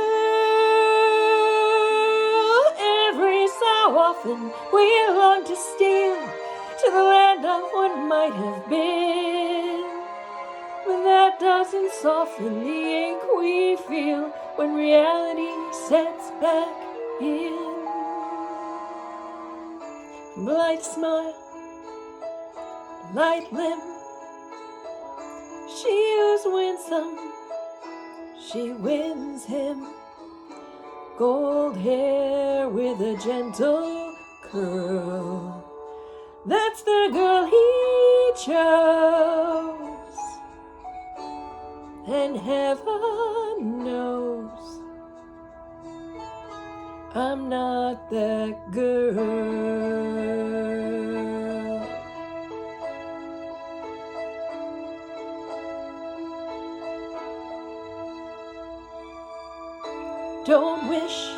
Every so often we long to steal to the land of what might have been. But that doesn't soften the ache we feel when reality sets back in. Light smile, light limb. She who's winsome, she wins him. Gold hair with a gentle curl. That's the girl he chose. And heaven knows I'm not that girl. Don't wish,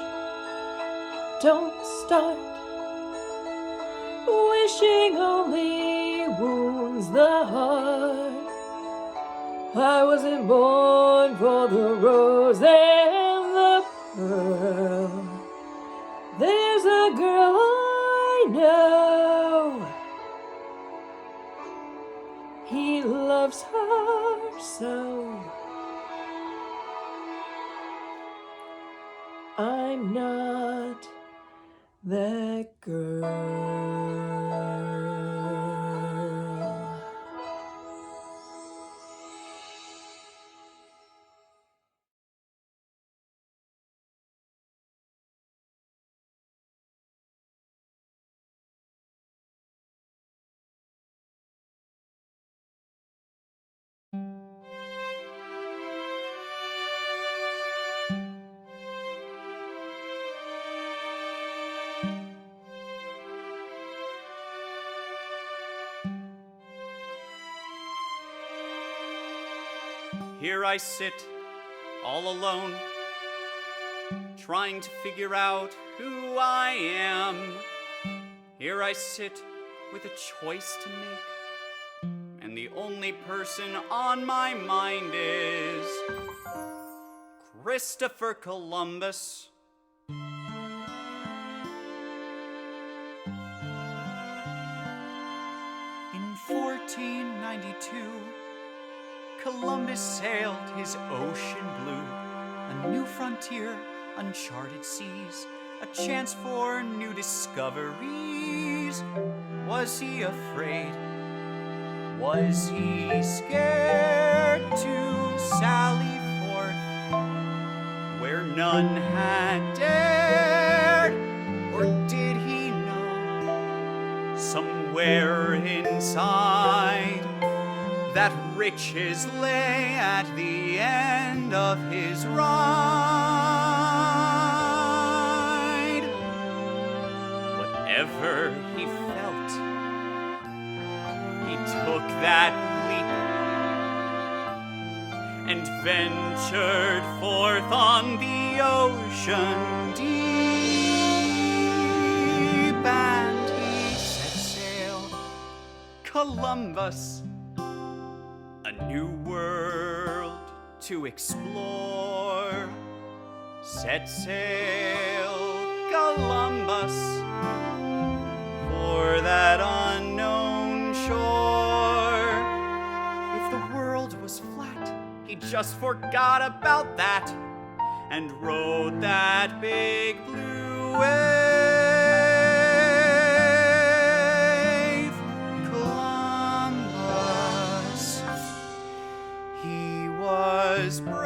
don't start. Wishing only wounds the heart. I wasn't born for the rose and the pearl. There's a girl I know. He loves her so. I'm not that girl. Here I sit, all alone, trying to figure out who I am. Here I sit with a choice to make, and the only person on my mind is Christopher Columbus. In 1492, Columbus sailed his ocean blue, a new frontier, uncharted seas, a chance for new discoveries. Was he afraid? Was he scared to sally forth where none had dared? Or did he know somewhere inside that riches lay at the end of his ride? Whatever he felt, he took that leap and ventured forth on the ocean deep, and he set sail, Columbus, a new world to explore. Set sail, Columbus, for that unknown shore. If the world was flat, he just forgot about that and rode that big blue wave. Columbus, he was brave.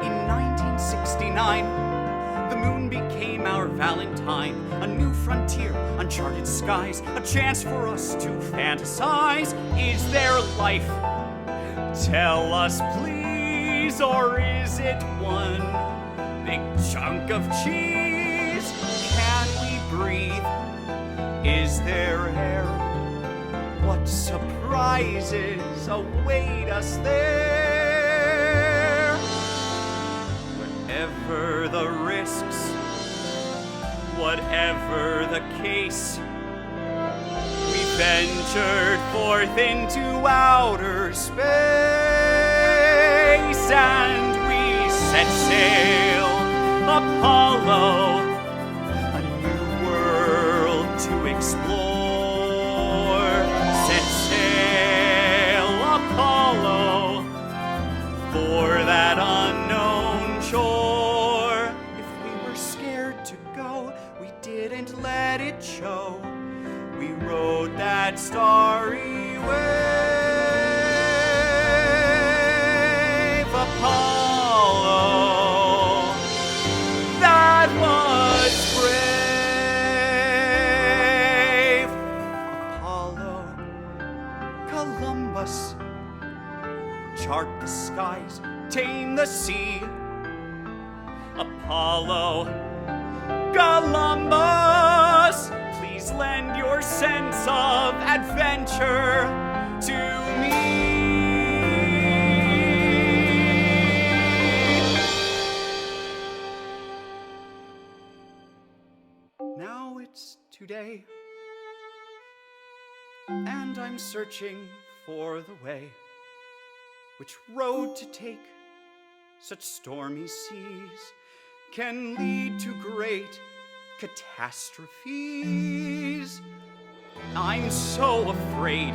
In 1969, the moon became our Valentine, a new frontier, uncharted skies, a chance for us to fantasize. Is there life? Tell us, please, or is it one big chunk of cheese? Can we breathe? Is there air? What surprises await us there? Whatever the risks, whatever the case, we ventured forth into outer space, and we set sail, Apollo, a new world to explore. Set sail, Apollo, for that unknown shore. If we were scared to go, we didn't let it show. We rode that starry wave, Apollo. That was brave, Apollo. Columbus, chart the skies, tame the sea. Apollo, Columbus, please lend your sense of adventure to me. Now it's today, and I'm searching for the way. Which road to take? Such stormy seas can lead to great catastrophes. I'm so afraid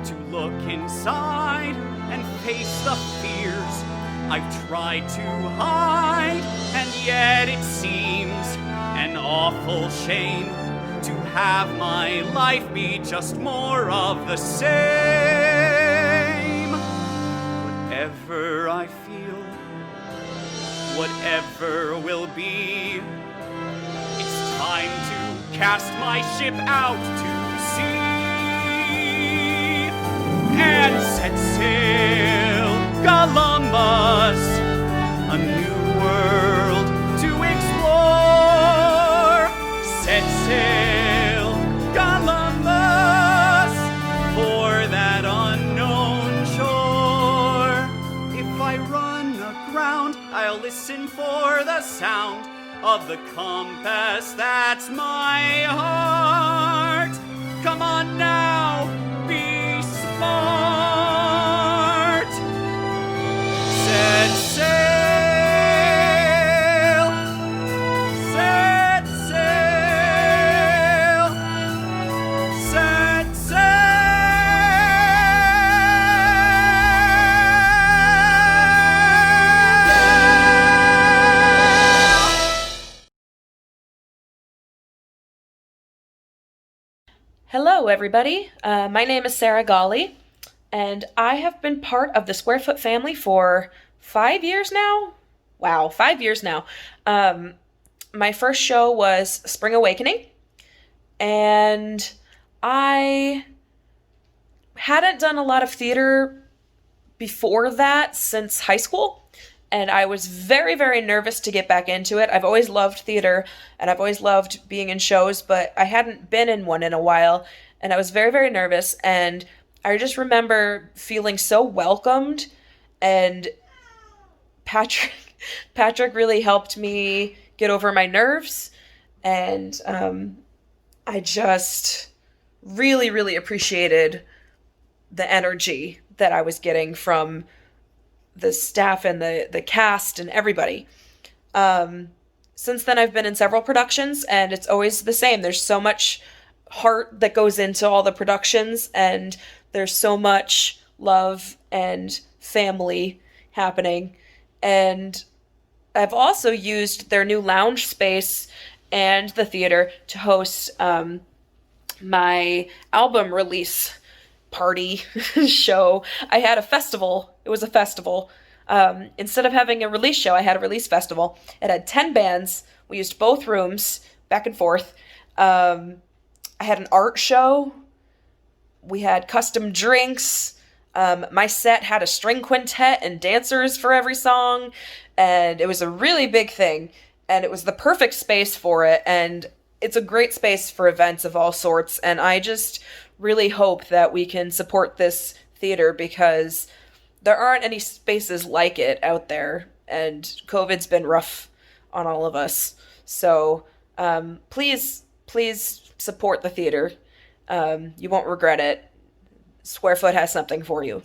to look inside and face the fears I've tried to hide, and yet it seems an awful shame to have my life be just more of the same. Whatever I feel, whatever will be, it's time to cast my ship out to sea and set sail, Columbus, a new world to explore. Set sail, Columbus, for that unknown shore. If I run aground, I'll listen for the sound of the compass. That's my heart. Come on now, be smart. Set sail, set sail, set Hello, everybody. My name is Sarah Golly, and I have been part of the Squarefoot family for 5 years now. Wow, 5 years now. My first show was Spring Awakening, and I hadn't done a lot of theater before that since high school, and I was very, very nervous to get back into it. I've always loved theater, and I've always loved being in shows, but I hadn't been in one in a while, and I was very, very nervous, and I just remember feeling so welcomed, and Patrick really helped me get over my nerves, and I just really, really appreciated the energy that I was getting from the staff and the cast and everybody. Since then, I've been in several productions, and it's always the same. There's so much heart that goes into all the productions, and there's so much love and family happening. And I've also used their new lounge space and the theater to host my album release party show. I had a festival. It was a festival. Instead of having a release show, I had a release festival. It had 10 bands. We used both rooms back and forth. I had an art show. We had custom drinks. My set had a string quintet and dancers for every song. And it was a really big thing. And it was the perfect space for it. And it's a great space for events of all sorts. And I just really hope that we can support this theater, because there aren't any spaces like it out there, and COVID's been rough on all of us. So please support the theater. You won't regret it. Squarefoot has something for you.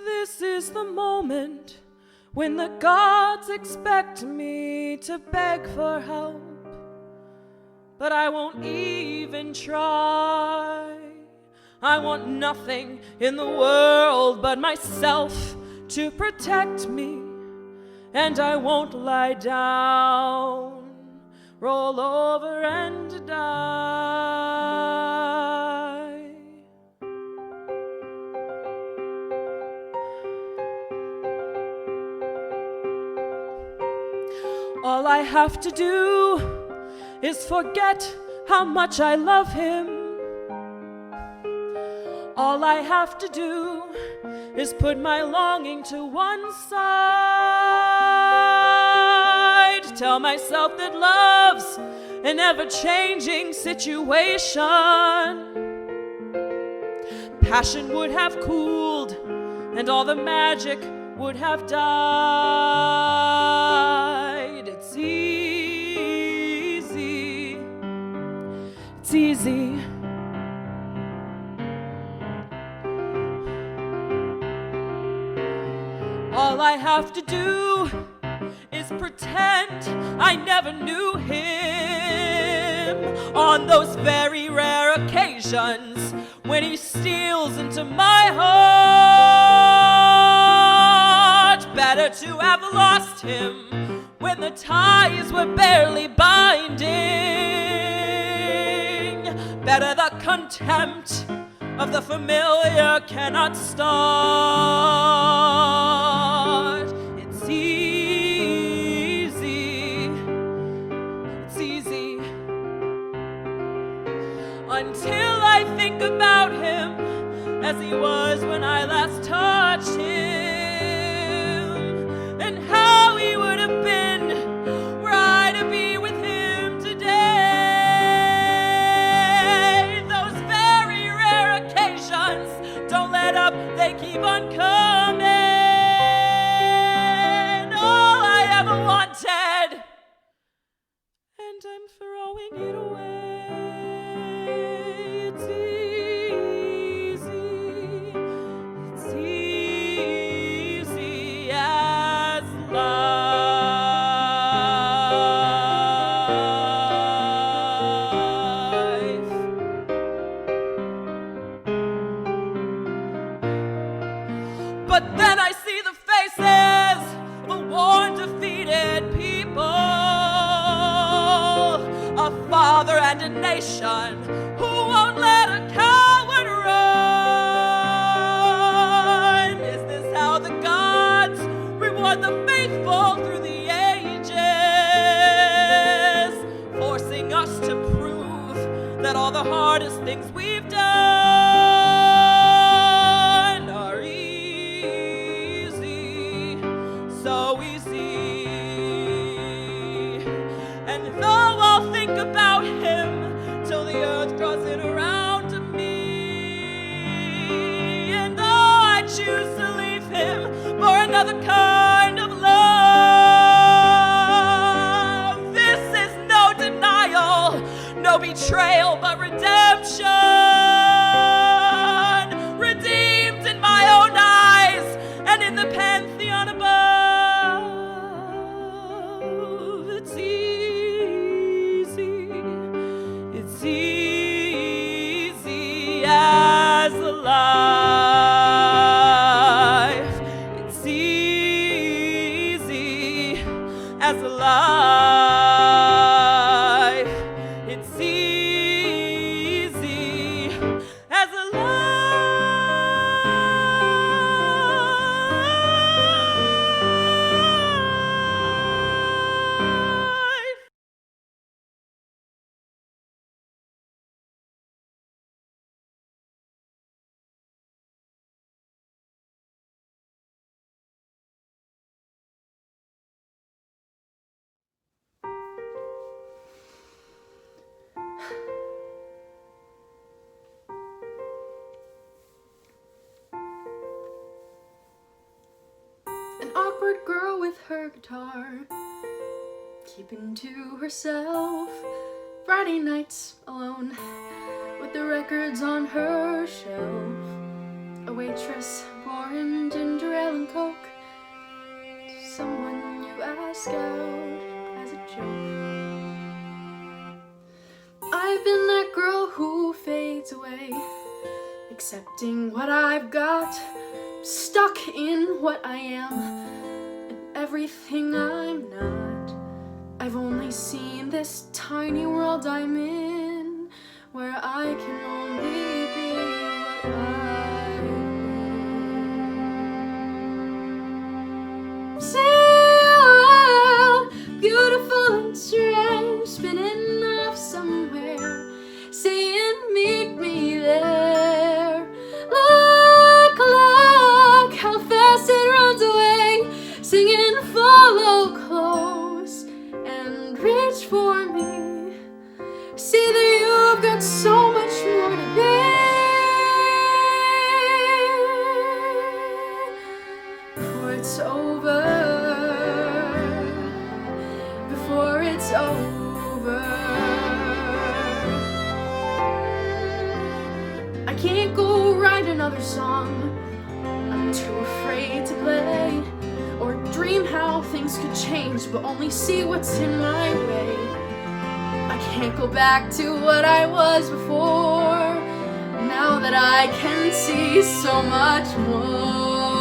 This is the moment when the gods expect me to beg for help, but I won't even try. I want nothing in the world but myself to protect me, and I won't lie down, roll over and die. All I have to do is forget how much I love him. All I have to do is put my longing to one side. Tell myself that love's an ever-changing situation. Passion would have cooled and all the magic would have died. It's easy. It's easy. All I have to do is pretend I never knew him. On those very rare occasions when he steals into my heart. Better to have lost him when the ties were barely binding. Better the contempt of the familiar cannot start. It's easy. It's easy. Until I think about him as he was when I last touched him, and how he would have been were I to be with him today. Those very rare occasions don't let up, they keep on coming. All I ever wanted, and I'm throwing it away. It's easy. It's easy as life. But then I see the faces of the worn, defeated people, a father and a nation who won't let a coward run. Is this how the gods reward the faithful through the ages, forcing us to prove that all the hardest things we've done are easy, so easy? And though I'll think about him till the earth draws it around to me, and though I choose to leave him for another kind of love, this is no denial, no betrayal, but redemption. Redeemed in my own eyes and in the pantheon above. It's easy. It's easy as life. It's easy as life. It's easy as life. An awkward girl with her guitar, keeping to herself. Friday nights alone with the records on her shelf. A waitress pouring ginger ale and coke to someone you ask out as a joke. I've been that girl who fades away, accepting what I've got, stuck in what I am and everything I'm not. I've only seen this tiny world I'm in, where I can only be what I've been. Sail out, beautiful I can't go write another song. I'm too afraid to play or dream how things could change, but only see what's in my way. I can't go back to what I was before, now that I can see so much more.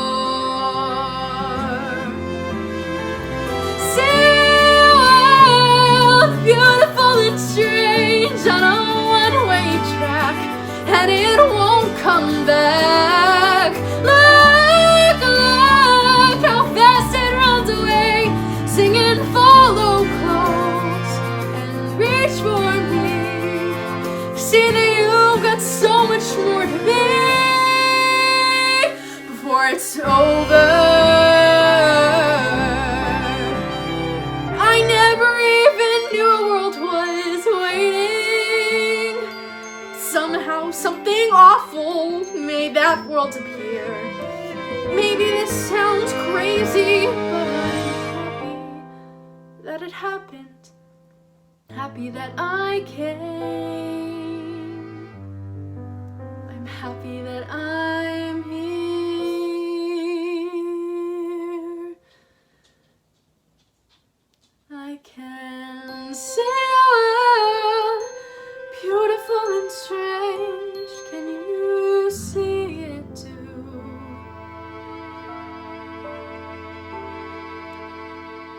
Beautiful and strange on a one-way track, and it won't come back. Look, look how fast it runs away, singing follow close and reach for me. See that you've got so much more to be before it's over. I never even knew a world was waiting. Somehow something awful made that world appear. Maybe this sounds crazy, but I'm happy that it happened. Happy that I came. I'm happy that I'm here. I can see a world beautiful and strange. Can you see it too?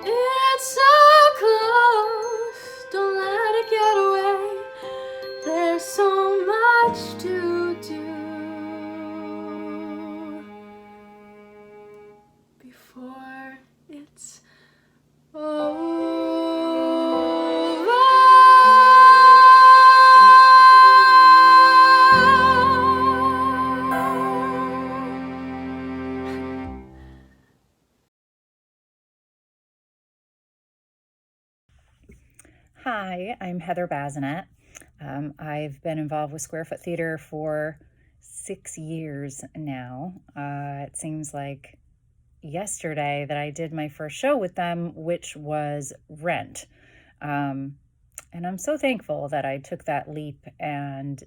It's so close, don't let it get away. There's so much to do before it's Hi, I'm Heather Bazinet. I've been involved with Squarefoot Theater for 6 years now. It seems like yesterday that I did my first show with them, which was Rent. And I'm so thankful that I took that leap and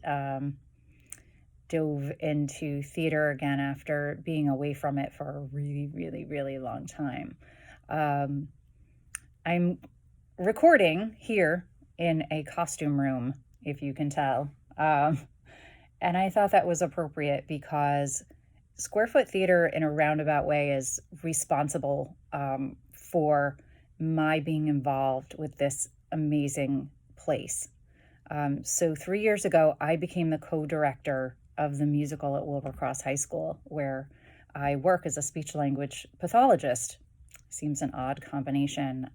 dove into theater again after being away from it for a really, really, really long time. I'm recording here in a costume room, if you can tell. And I thought that was appropriate because Squarefoot Theater in a roundabout way is responsible for my being involved with this amazing place. So 3 years ago, I became the co-director of the musical at Wilbercross High School, where I work as a speech-language pathologist. Seems an odd combination.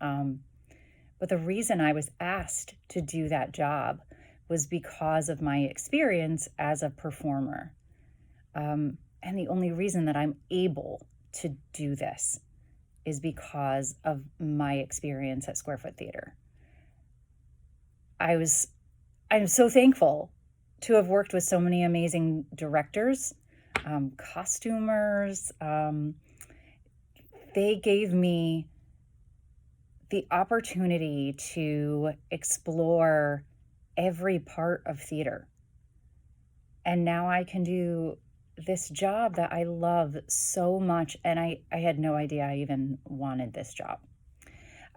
But the reason I was asked to do that job was because of my experience as a performer. And the only reason that I'm able to do this is because of my experience at Squarefoot Theater. I'm so thankful to have worked with so many amazing directors, costumers. They gave me the opportunity to explore every part of theater. And now I can do this job that I love so much. And I had no idea I even wanted this job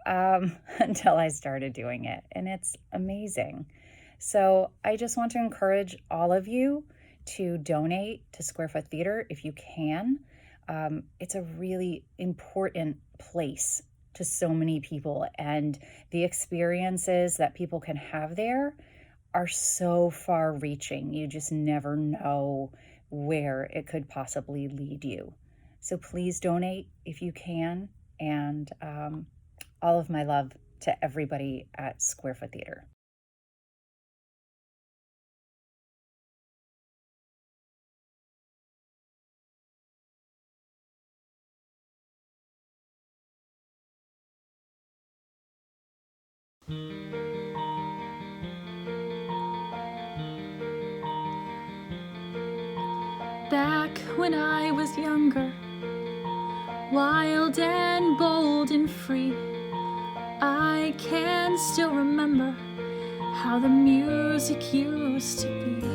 until I started doing it. And it's amazing. So I just want to encourage all of you to donate to Squarefoot Theater if you can. It's a really important place to so many people, and the experiences that people can have there are so far reaching. You just never know where it could possibly lead you. So please donate if you can, and all of my love to everybody at Squarefoot Theater. Back when I was younger, wild and bold and free, I can still remember how the music used to be.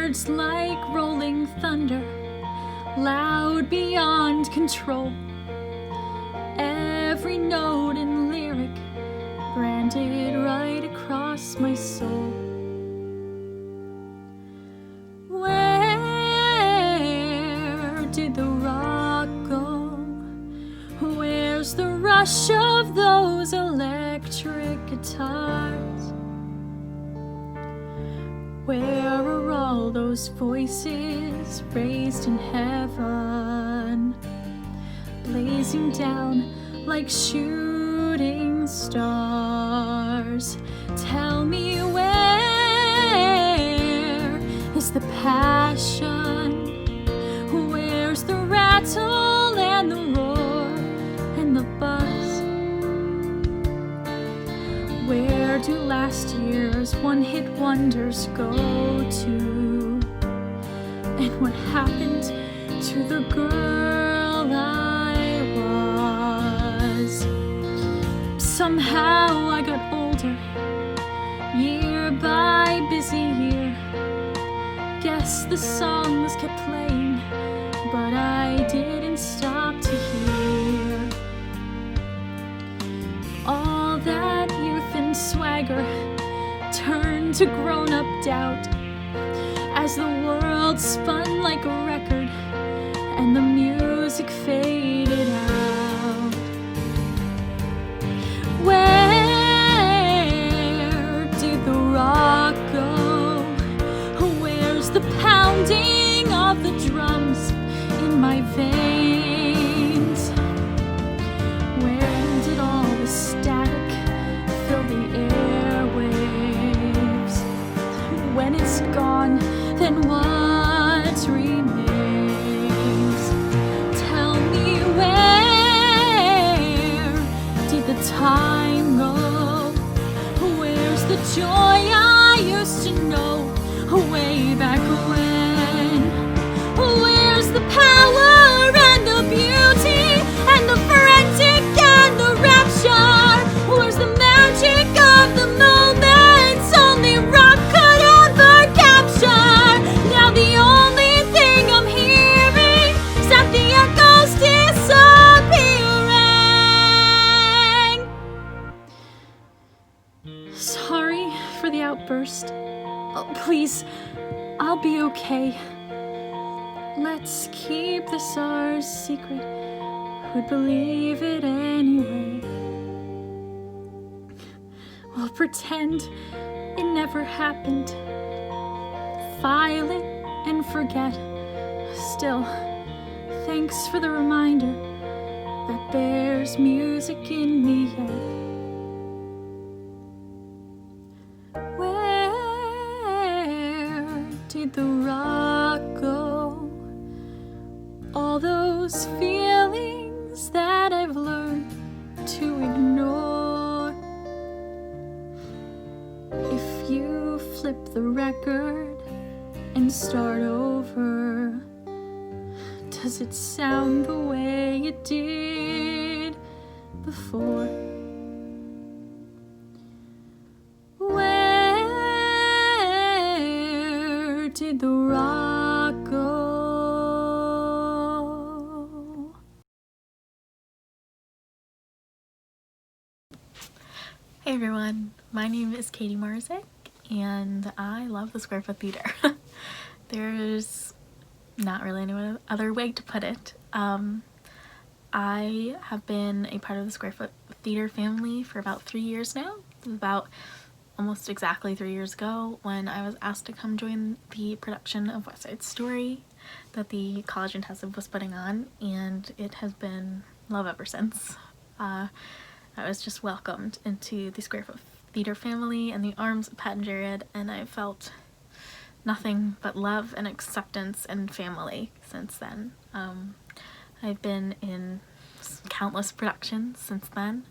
words like rolling thunder, loud beyond control. Every note and lyric branded right across my soul. Where did the rock go? Where's the rush of those electric guitars? Where are all those voices raised in heaven, blazing down like shooting stars? Tell me, where is the passion? Where's the rattle and the roar and the buzz? Where do last year's one-hit wonders go to? And what happened to the girl I was? Somehow I got older, year by busy year. Guess the songs kept playing, but I didn't stop to hear all that youth and swagger turned to grown-up doubt as the world spun like a record and the music faded out. Where did the rock go? Where's the pounding of the drums in my veins? Where did all the static fill the airwaves? When it's gone, then what remains? Tell me, where did the time go? Where's the joy I used to know way back when? Where's the power and the beauty and the forensic and the rapture? Where's the magic of the moments only rock could ever capture? Now the only thing I'm hearing is that the echoes disappearing. Sorry for the outburst. Oh, please, I'll be okay. Let's keep this our secret. Who'd believe it anyway? We'll pretend it never happened. File it and forget. Still, thanks for the reminder that there's music in me yet. Where did the rock go? All those feelings that I've learned to ignore. If you flip the record and start over, does it sound the way it did before? Where did the rock go? Hey everyone, my name is Katie Marzik and I love the Square Foot Theater. There's not really any other way to put it. I have been a part of the Square Foot Theater family for about 3 years now. It was about almost exactly 3 years ago when I was asked to come join the production of West Side Story that the College Intensive was putting on, and it has been love ever since. I was just welcomed into the Square Foot Theater family in the arms of Pat and Jared, and I felt nothing but love and acceptance and family since then. I've been in countless productions since then.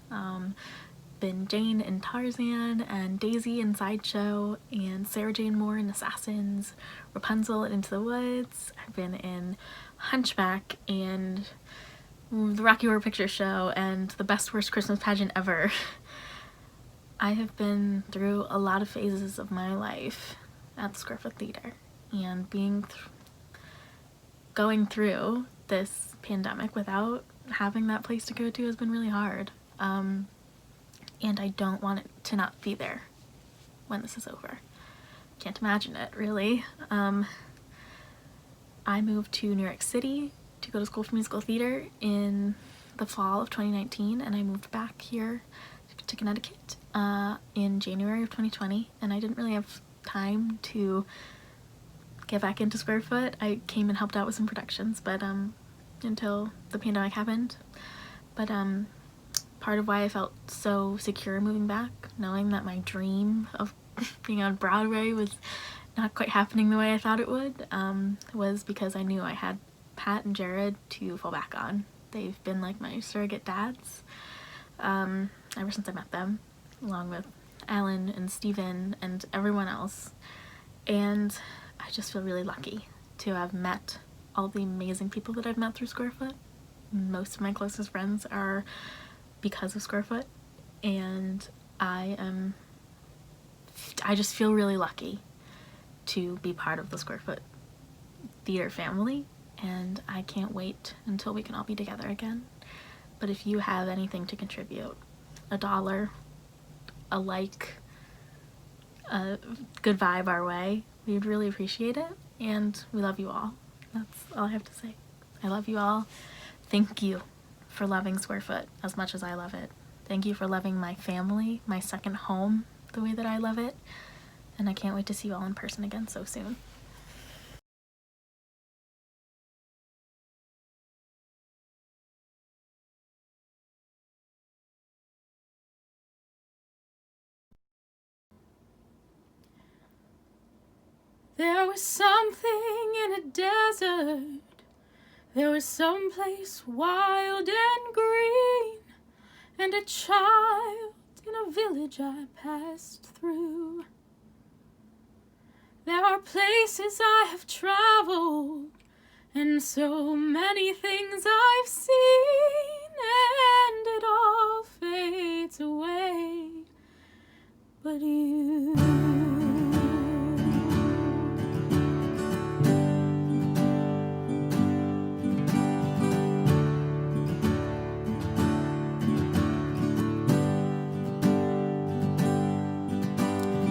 Been Jane in Tarzan, and Daisy in Sideshow, and Sarah Jane Moore in Assassins, Rapunzel in Into the Woods. I've been in Hunchback and the Rocky Horror Picture Show and the Best Worst Christmas Pageant Ever. I have been through a lot of phases of my life at the Square Foot Theater, and going through this pandemic without having that place to go to has been really hard. And I don't want it to not be there when this is over. Can't imagine it, really. I moved to New York City to go to school for musical theater in the fall of 2019, and I moved back here to Connecticut in January of 2020, and I didn't really have time to get back into Squarefoot. I came and helped out with some productions, but until the pandemic happened. But part of why I felt so secure moving back, knowing that my dream of being on Broadway was not quite happening the way I thought it would, was because I knew I had Pat and Jared to fall back on. They've been like my surrogate dads ever since I met them, along with Alan and Steven and everyone else. And I just feel really lucky to have met all the amazing people that I've met through Squarefoot. Most of my closest friends are because of Squarefoot, and I just feel really lucky to be part of the Squarefoot theater family, and I can't wait until we can all be together again. But if you have anything to contribute, $1, a like, a good vibe our way, we'd really appreciate it, and we love you all. That's all I have to say. I love you all. Thank you for loving Squarefoot as much as I love it. Thank you for loving my family, my second home, the way that I love it, and I can't wait to see you all in person again so soon. There was something in a desert. There was some place wild and green, and a child in a village I passed through. There are places I have traveled, and so many things I've seen, and it all fades away, but you.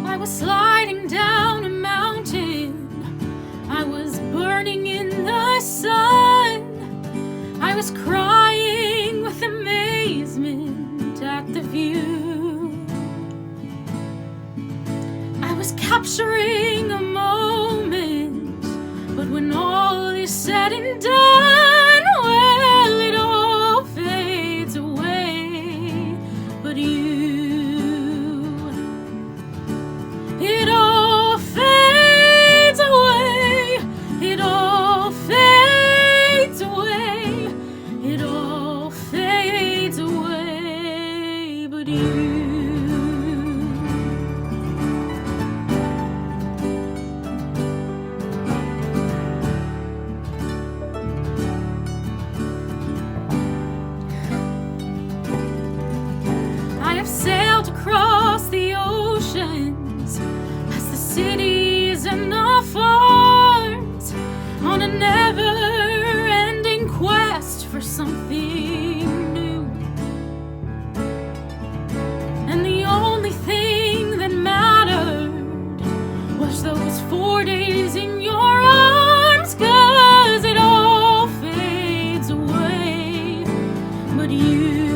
I was sliding down a mountain, I was burning in the sun, I was crying with amazement at the view. I was capturing a moment, but when all is said and done, well, it all fades away, but you. It all fades away, it all fades away, it all fades away, but you. I have sailed across the oceans, past the cities and the farms, on a never-ending quest for something new. And the only thing that mattered was those 4 days in your arms, 'cause it all fades away, but you.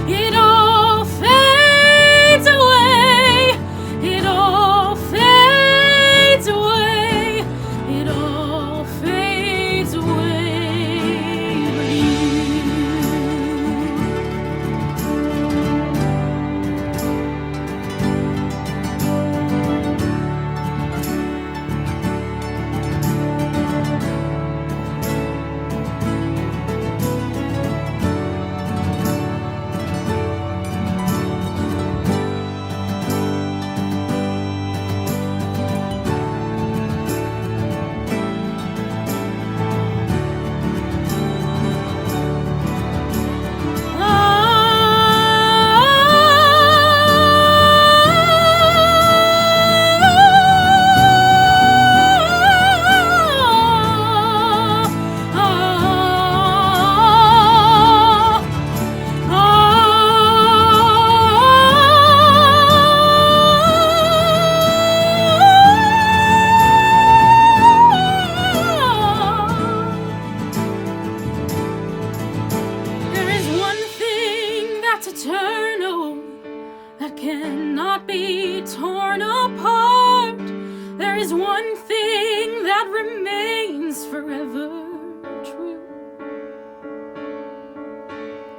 It all fades away, it all fades away, it all fades away, but you. is one thing that remains forever true.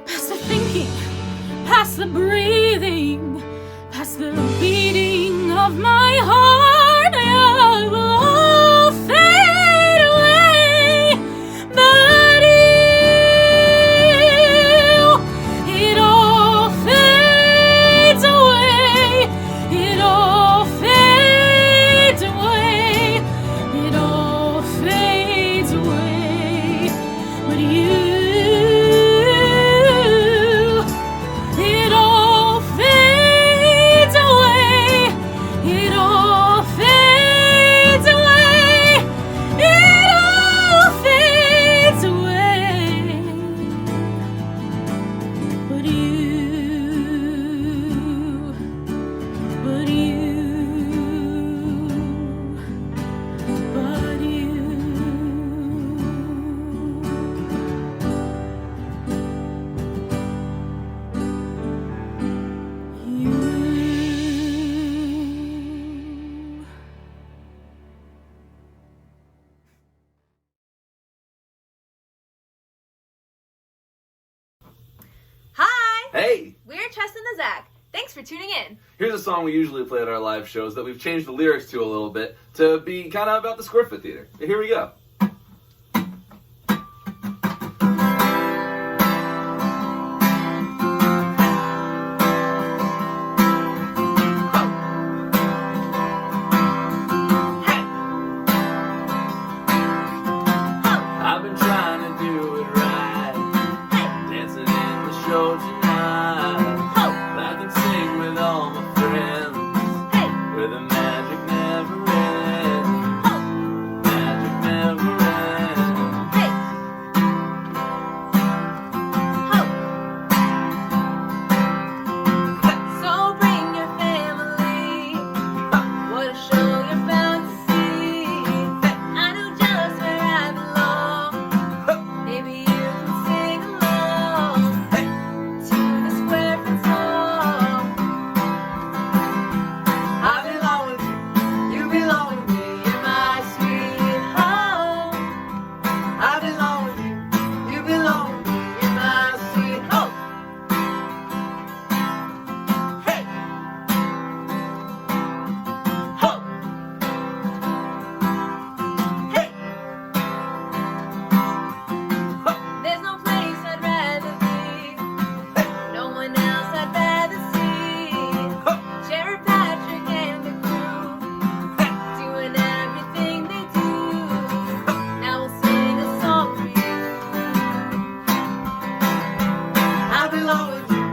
Past the thinking, past the breathing, past the beating of my heart, I will all fade away. But it all fades away. It all fades away. It all fades away. But it all fades away. It all fades away. It all fades away. But but Hi! Hey! We're Chess and the Zach. Thanks for tuning in. Here's a song we usually play at our live shows that we've changed the lyrics to a little bit to be kind of about the Square Foot Theater. Here we go. I've been trying to do it right, dancing in the show tonight. I can sing with all my friends, where the magic never ends. Magic never ends. So bring your family. What a show you're bound to see. I know just where I belong. Maybe you can sing along to the Square Foot song. I belong with you, you belong with me, you're my sweet home. I belong with you, you belong with me, you're my sweet home. Hey! Ho! Hey! There's no place I'd rather be, no one else I'd rather see. Jared, Patrick, and the crew, doing everything they do. Now we'll sing a song for you. I belong with you,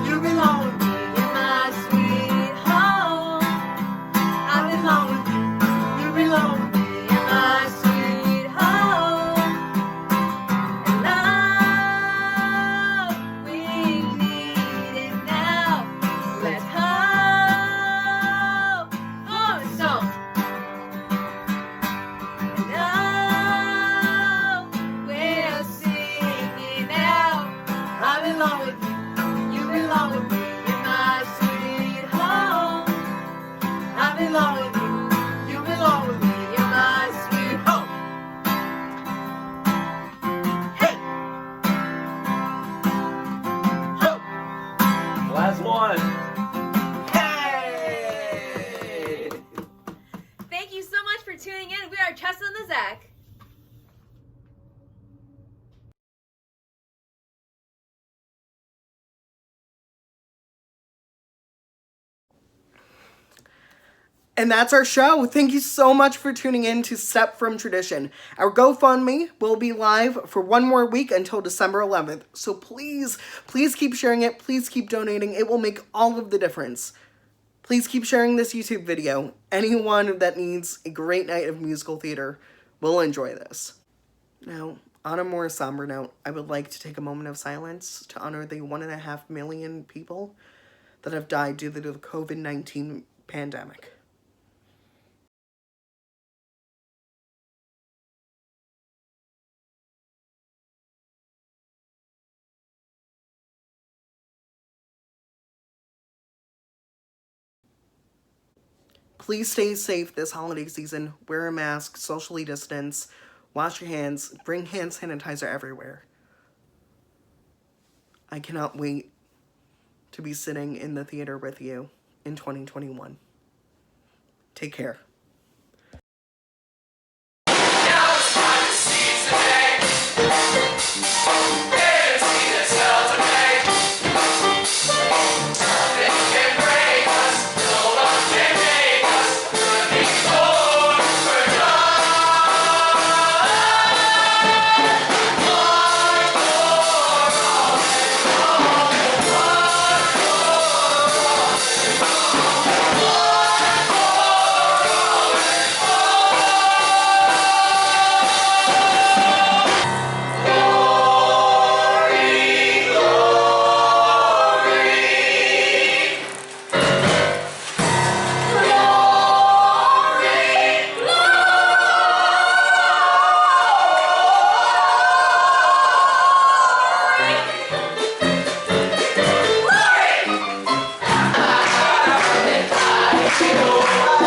you belong with me, you're my sweet home. I belong with you, you belong with me, you're my sweet home. And love, we need it now. Let's hope for a song. And oh, we're singing now. I belong with you, you belong with me, you're my sweet home. I belong with you, you belong with me, you're my sweet home. Hey! Ho! Last one. Thank you so much for tuning in. We are Chess and the Zach. And that's our show. Thank you so much for tuning in to Step from Tradition. Our GoFundMe will be live for one more week until December 11th. So please, please keep sharing it. Please keep donating. It will make all of the difference. Please keep sharing this YouTube video. Anyone that needs a great night of musical theater will enjoy this. Now, on a more somber note, I would like to take a moment of silence to honor the 1.5 million people that have died due to the COVID-19 pandemic. Please stay safe this holiday season. Wear a mask, socially distance, wash your hands, bring hand sanitizer everywhere. I cannot wait to be sitting in the theater with you in 2021. Take care. Glory!